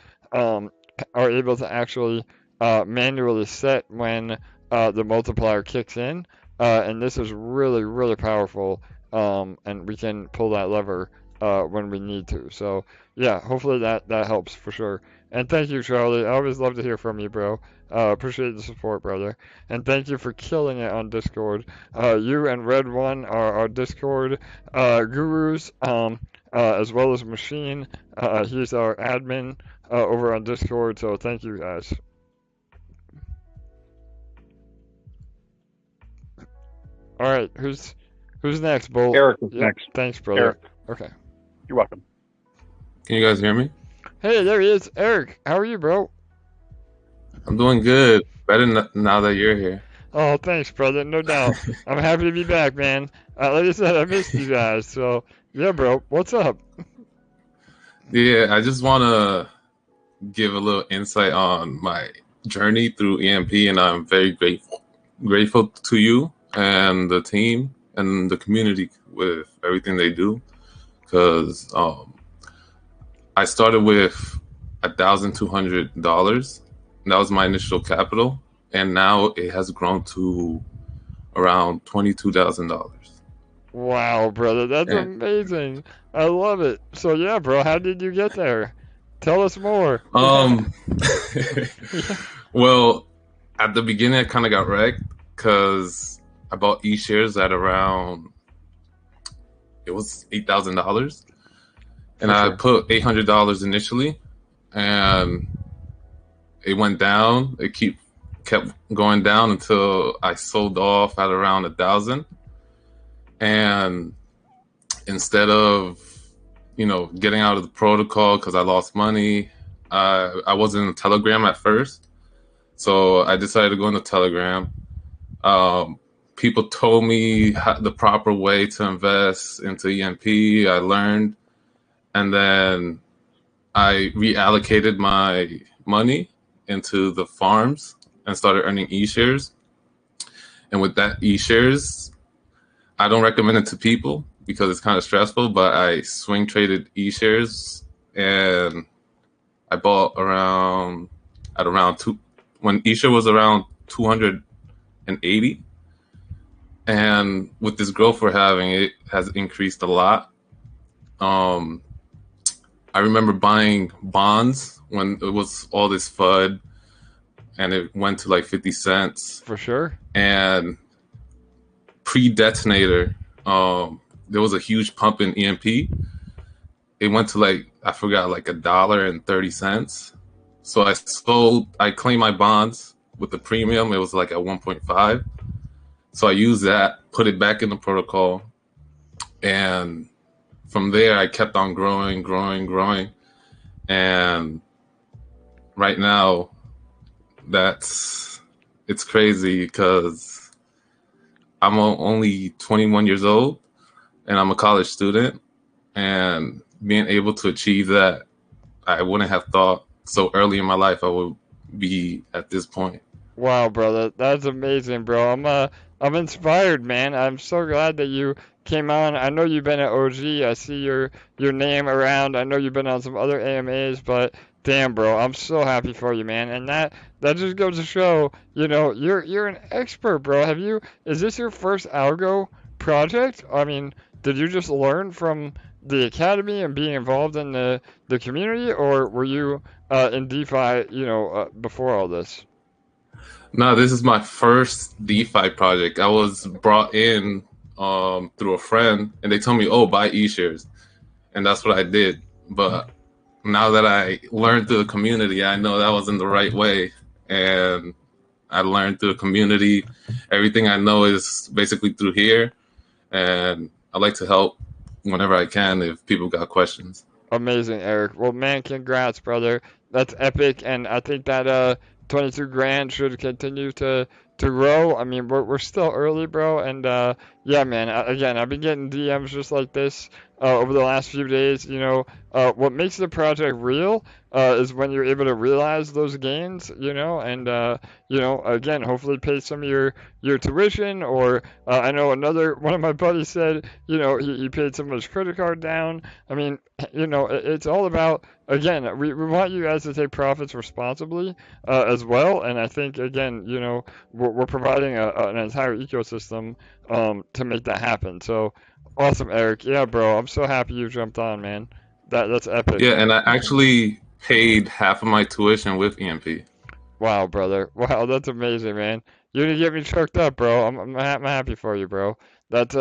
able to actually manually set when the multiplier kicks in. And this is really, really powerful. And we can pull that lever when we need to. So yeah, hopefully that helps for sure. And thank you, Charlie. I always love to hear from you, bro. Appreciate the support, brother. And thank you for killing it on Discord. You and Red One are our Discord gurus, as well as Machine. He's our admin over on Discord. So thank you guys. All right, who's next, Bolt? Eric is next. Thanks, brother. Eric. Okay. You're welcome. Can you guys hear me? Hey, there he is. Eric, how are you, bro? I'm doing good. Better now that you're here. Oh, thanks, brother. No doubt. I'm happy to be back, man. Like I said, I missed you guys. So, yeah, bro. What's up? Yeah, I just want to give a little insight on my journey through EMP, and I'm very grateful to you and the team and the community with everything they do. Because I started with $1,200. That was my initial capital, and now it has grown to around $22,000. Wow, brother, that's amazing. I love it. So yeah, bro, how did you get there? Tell us more. Well, at the beginning, I kind of got wrecked because I bought E-shares at around, it was $8,000. And I put $800 initially, and it went down. It kept going down until I sold off at around 1,000. And instead of, getting out of the protocol because I lost money, I wasn't in Telegram at first. So I decided to go into Telegram. People told me the proper way to invest into EMP. I learned. And then I reallocated my money into the farms and started earning E-shares. And with that E-shares, I don't recommend it to people because it's kind of stressful, but I swing traded E-shares, and I bought when E-share was around 280. And with this growth we're having, it has increased a lot. I remember buying bonds when it was all this FUD, and it went to like 50 cents. For sure. And pre-Detonator, there was a huge pump in EMP. It went to like $1.30. So I claimed my bonds with the premium. It was like at 1.5. So I used that, put it back in the protocol, and from there, I kept on growing. And right now, it's crazy because I'm only 21 years old and I'm a college student. And being able to achieve that, I wouldn't have thought so early in my life I would be at this point. Wow, brother. That's amazing, bro. I'm inspired, man. I'm so glad that you came on. I know you've been at OG. I see your name around. I know you've been on some other AMAs, but damn, bro, I'm so happy for you, man. And that just goes to show, you're an expert, bro. Is this your first algo project? I mean, did you just learn from the academy and being involved in the community, or were you in DeFi, before all this? No, this is my first DeFi project. I was brought in through a friend, and they told me, "Oh, buy eShares," and that's what I did. But now that I learned through the community, I know that wasn't the right way, and I learned through the community. Everything I know is basically through here, and I like to help whenever I can if people got questions. Amazing, Eric. Well, man, congrats, brother. That's epic, and I think that 22 grand should continue to grow. I mean, we're still early, bro, and yeah, man. Again, I've been getting DMs just like this over the last few days. What makes the project real is when you're able to realize those gains. And again, hopefully pay some of your tuition, or I know another one of my buddies said, he paid some of his credit card down. I mean, it's all about, again, we want you guys to take profits responsibly as well. And I think, again, we're providing an entire ecosystem to make that happen. So awesome, Eric. Yeah, bro. I'm so happy you jumped on, man. That's epic. Yeah, and I actually paid half of my tuition with EMP. Wow, brother. Wow, that's amazing, man. You're gonna get me choked up, bro. I'm happy for you, bro. That's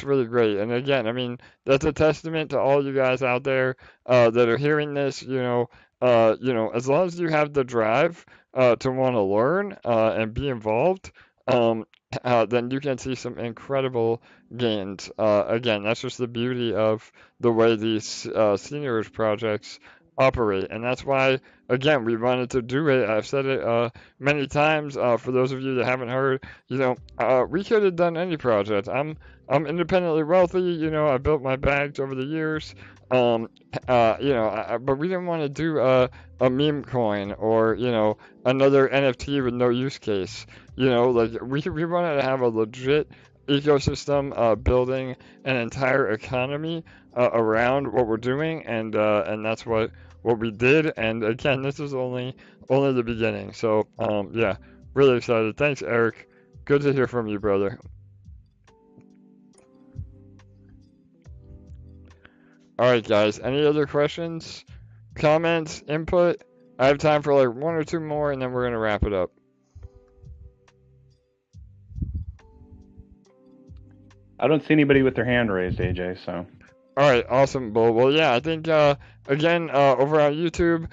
really great. And again, I mean, that's a testament to all you guys out there that are hearing this. As long as you have the drive to want to learn and be involved, then you can see some incredible gains. Again, that's just the beauty of the way these seigniorage projects operate, and that's why, again, we wanted to do it. I've said it many times. For those of you that haven't heard, we could have done any project. I'm independently wealthy. I built my bags over the years. But we didn't want to do a meme coin or another NFT with no use case. Like we wanted to have a legit ecosystem, building an entire economy around what we're doing, and that's what we did. And again, this is only the beginning. So yeah, really excited. Thanks, Eric. Good to hear from you, brother. All right, guys. Any other questions, comments, input? I have time for like one or two more, and then we're gonna wrap it up. I don't see anybody with their hand raised, AJ. So. All right, awesome, Bull. Well, yeah, I think again over on YouTube,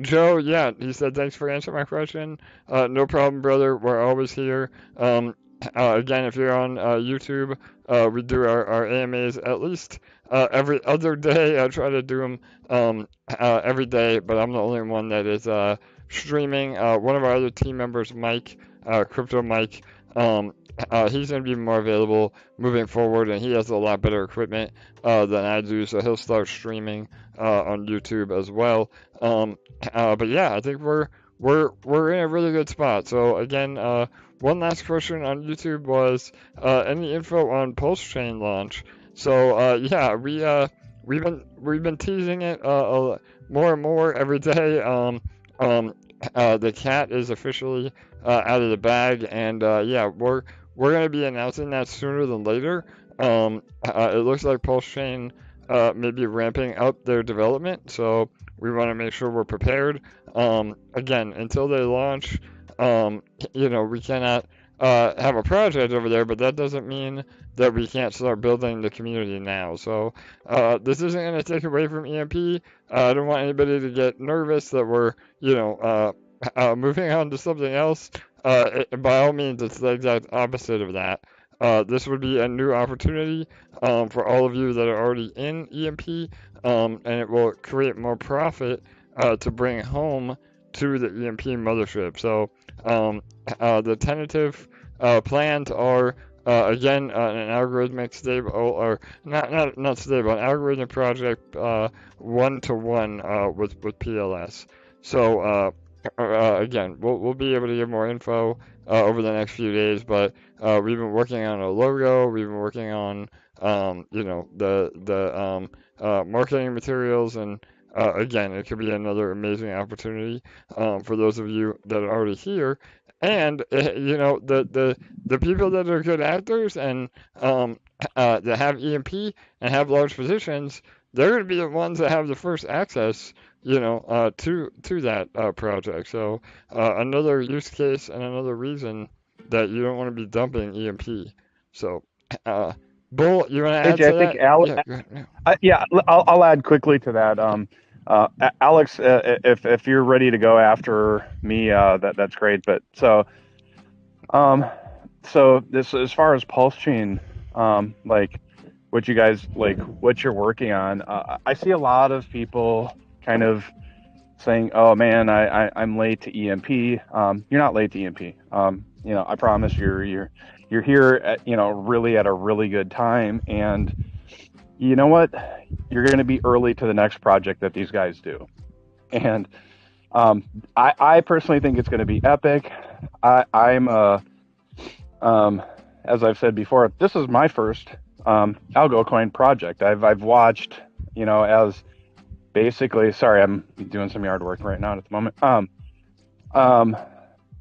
Joe, yeah, he said thanks for answering my question. No problem, brother. We're always here. Again, if you're on YouTube, we do our AMAs at least every other day. I try to do them every day, but I'm the only one that is streaming. One of our other team members, Mike, Crypto Mike, he's going to be more available moving forward, and he has a lot better equipment than I do, so he'll start streaming on YouTube as well. But yeah, I think we're in a really good spot. So again, one last question on YouTube was any info on Pulsechain launch. So yeah, we've been teasing it more and more every day. The cat is officially out of the bag, and yeah, we're going to be announcing that sooner than later. It looks like Pulsechain may be ramping up their development, so we want to make sure we're prepared. Again, until they launch, we cannot have a project over there, but that doesn't mean that we can't start building the community now. So this isn't going to take away from EMP. I don't want anybody to get nervous that we're, moving on to something else. By all means, it's the exact opposite of that. This would be a new opportunity for all of you that are already in EMP, and it will create more profit to bring home to the EMP mothership. So the tentative plans are again an algorithmic stable, or not stable, an algorithmic project 1-to-1 with PLS. So again, we'll be able to give more info over the next few days, but we've been working on a logo. We've been working on the marketing materials, and again, it could be another amazing opportunity for those of you that are already here. And the people that are good actors and that have EMP and have large positions, they're going to be the ones that have the first access to that project. So another use case and another reason that you don't want to be dumping EMP. So, Bull, you want to add AJ, to I think that? Yeah, go ahead. yeah, I'll add quickly to that. Alex, if you're ready to go after me, that's great. But so this, as far as Pulsechain, like what you guys like, what you're working on, I see a lot of people kind of saying, "Oh man, I'm late to EMP." You're not late to EMP. I promise you're here at, really at a really good time. And you know what? You're going to be early to the next project that these guys do. And I personally think it's going to be epic. I'm as I've said before, this is my first algo coin project. I've watched, as basically, sorry, I'm doing some yard work right now at the moment.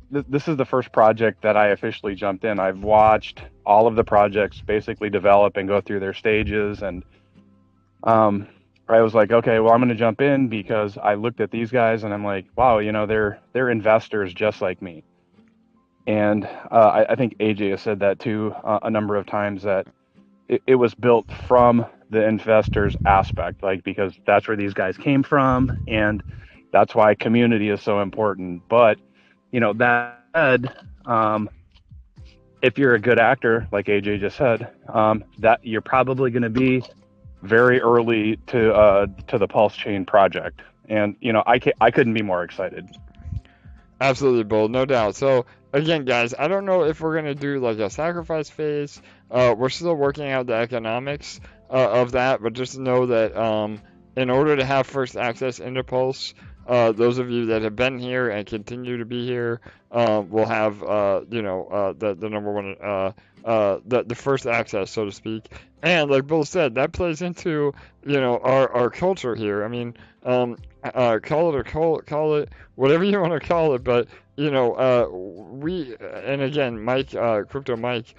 This is the first project that I officially jumped in. I've watched all of the projects basically develop and go through their stages, and I was like, okay, well, I'm going to jump in because I looked at these guys and I'm like, wow, they're investors just like me. And I think AJ has said that too a number of times, that it was built from the investors aspect, like, because that's where these guys came from, and that's why community is so important. But that said, if you're a good actor, like AJ just said, that you're probably going to be very early to the Pulsechain project, and I couldn't be more excited. Absolutely, Bull, no doubt. So again, guys, I don't know if we're gonna do like a sacrifice phase. We're still working out the economics of that, but just know that in order to have first access into Pulse, those of you that have been here and continue to be here will have the number one the first access, so to speak. And like Bill said, that plays into our culture here. I mean, call it whatever you want to call it, but we, and again, Mike, Crypto Mike,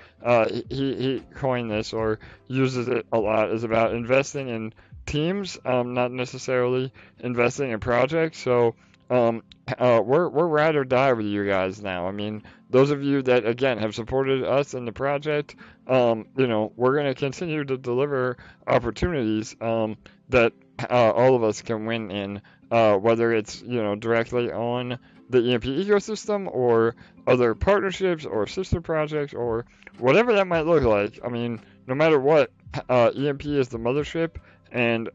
he coined this or uses it a lot, is about investing in teams, not necessarily investing in projects. So we're ride or die with you guys now. I mean, those of you that again have supported us in the project, we're going to continue to deliver opportunities that all of us can win in, whether it's directly on the EMP ecosystem or other partnerships or sister projects or whatever that might look like. I mean, no matter what, EMP is the mothership, and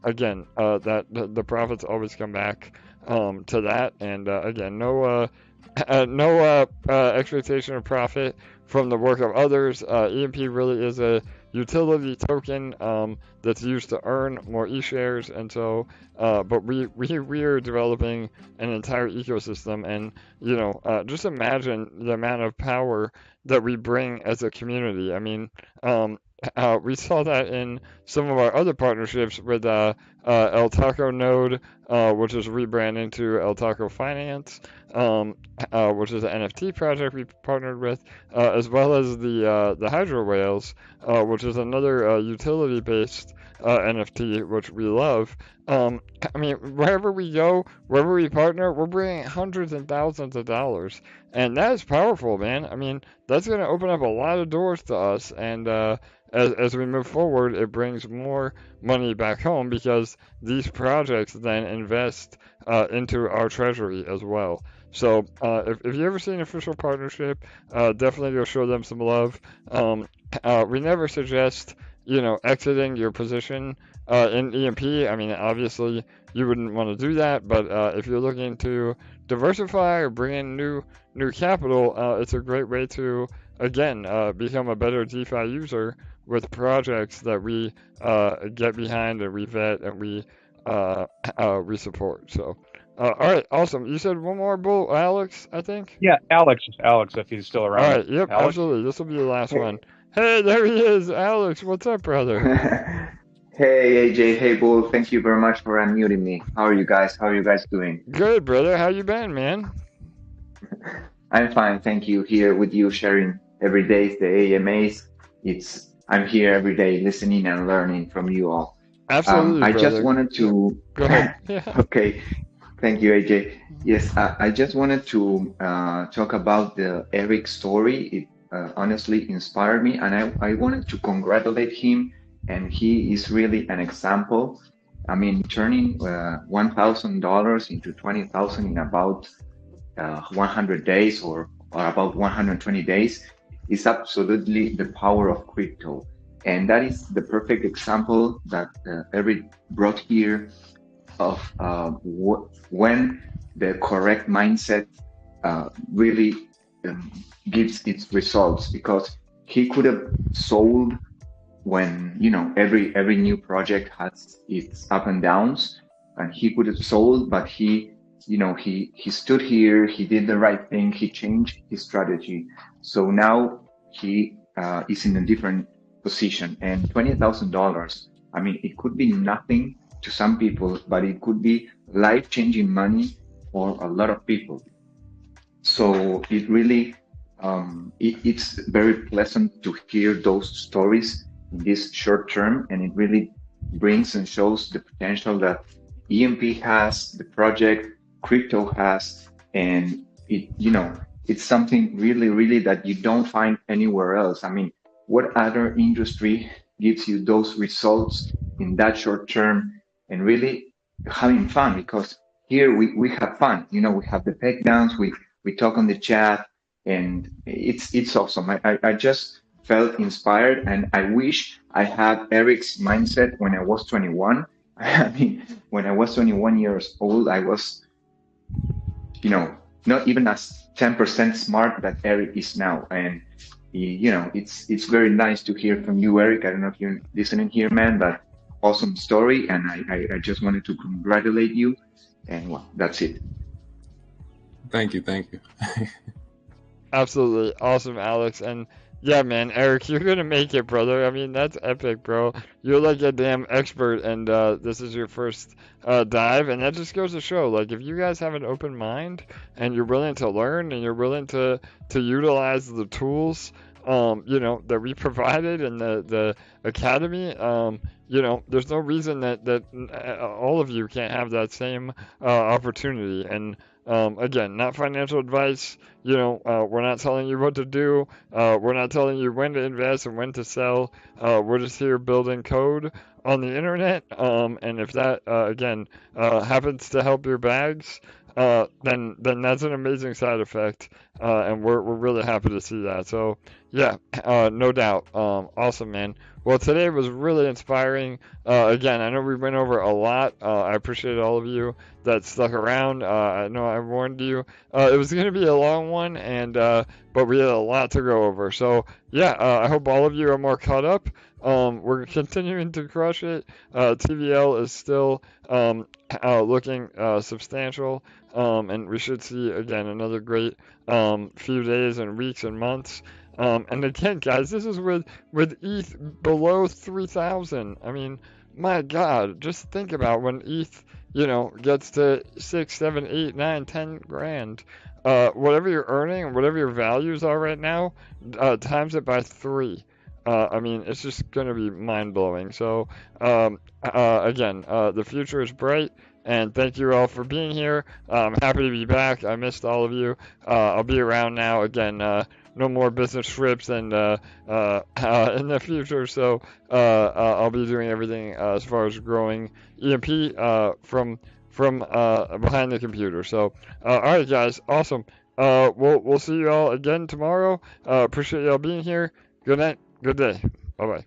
again, that the profits always come back to that. And again, no expectation of profit from the work of others. EMP really is a utility token that's used to earn more e-shares, and so but we are developing an entire ecosystem, and just imagine the amount of power that we bring as a community. I mean, we saw that in some of our other partnerships with El Taco Node, which is rebranding to El Taco Finance, which is an NFT project we partnered with, as well as the Hydro Whales, which is another utility-based NFT, which we love. I mean, wherever we go, wherever we partner, we're bringing hundreds and thousands of dollars, and that is powerful, man. I mean, that's going to open up a lot of doors to us, and as we move forward, it brings more money back home because these projects then invest into our treasury as well. So if you ever see an official partnership, definitely go show them some love. We never suggest exiting your position in EMP. I mean, obviously you wouldn't want to do that, but if you're looking to diversify or bring in new capital, it's a great way to again become a better DeFi user with projects that we get behind and we vet and we support. So all right, awesome. You said one more, Bull, Alex, I think. Yeah, Alex, if he's still around. All right, yep, Alex? Absolutely. This will be the last one. Hey, there he is, Alex. What's up, brother? Hey AJ, hey Bull, thank you very much for unmuting me. How are you guys? How are you guys doing? Good, brother. How you been, man? I'm fine, thank you. Here with you, sharing every day the AMAs. I'm here every day listening and learning from you all. Absolutely, I just brother. wanted Yeah. to. Go ahead. Yeah. Okay, thank you, AJ. Yes, I just wanted to talk about the Eric story. It honestly inspired me, and I wanted to congratulate him. And he is really an example. I mean, turning $1,000 into 20,000 in about 100 days or about 120 days is absolutely the power of crypto. And that is the perfect example that Eric brought here of when the correct mindset really gives its results, because he could have sold when, you know, every new project has its up and downs, and he could have sold, but he, you know, he stood here, he did the right thing, he changed his strategy. So now he is in a different position. And $20,000, I mean, it could be nothing to some people, but it could be life-changing money for a lot of people. So it really, it's very pleasant to hear those stories in this short term, and it really brings and shows the potential that EMP has, the project crypto has, and it, you know, it's something really, really that you don't find anywhere else. I mean, what other industry gives you those results in that short term and really having fun? Because here we have fun, you know, we have the peg downs, we talk on the chat, and it's awesome. I just felt inspired, and I wish I had Eric's mindset when I was 21. I mean, when I was 21 years old, I was, you know, not even as 10% smart that Eric is now. And you know, it's very nice to hear from you, Eric. I don't know if you're listening here, man, but awesome story, and I just wanted to congratulate you. And well, that's it. Thank you. Absolutely awesome, Alex. And yeah, man, Eric, you're gonna make it, brother. I mean, that's epic, bro. You're like a damn expert, and this is your first dive, and that just goes to show, like, if you guys have an open mind and you're willing to learn and you're willing to utilize the tools, you know, that we provided in the academy, you know, there's no reason that all of you can't have that same opportunity. And again, not financial advice. You know, we're not telling you what to do. We're not telling you when to invest and when to sell. We're just here building code on the internet. And if that, again, happens to help your bags, then that's an amazing side effect. And we're really happy to see that. So yeah, no doubt. Awesome, man. Well, today was really inspiring. Again, I know we went over a lot. I appreciate all of you that stuck around. I know I warned you. It was going to be a long one, and but we had a lot to go over. So yeah, I hope all of you are more caught up. We're continuing to crush it. TVL is still looking substantial, and we should see again another great few days and weeks and months. And again, guys, this is with ETH below 3,000. I mean, my God, just think about when ETH, you know, gets to 6, 7, 8, 9, 10 grand. Whatever you're earning and whatever your values are right now, times it by 3. I mean, it's just going to be mind blowing. So, again, the future is bright. And thank you all for being here. I'm happy to be back. I missed all of you. I'll be around now. Again, no more business trips and in the future. So I'll be doing everything as far as growing EMP from behind the computer. So all right, guys, awesome. We'll see you all again tomorrow. Appreciate y'all being here. Good night. Good day. Bye bye.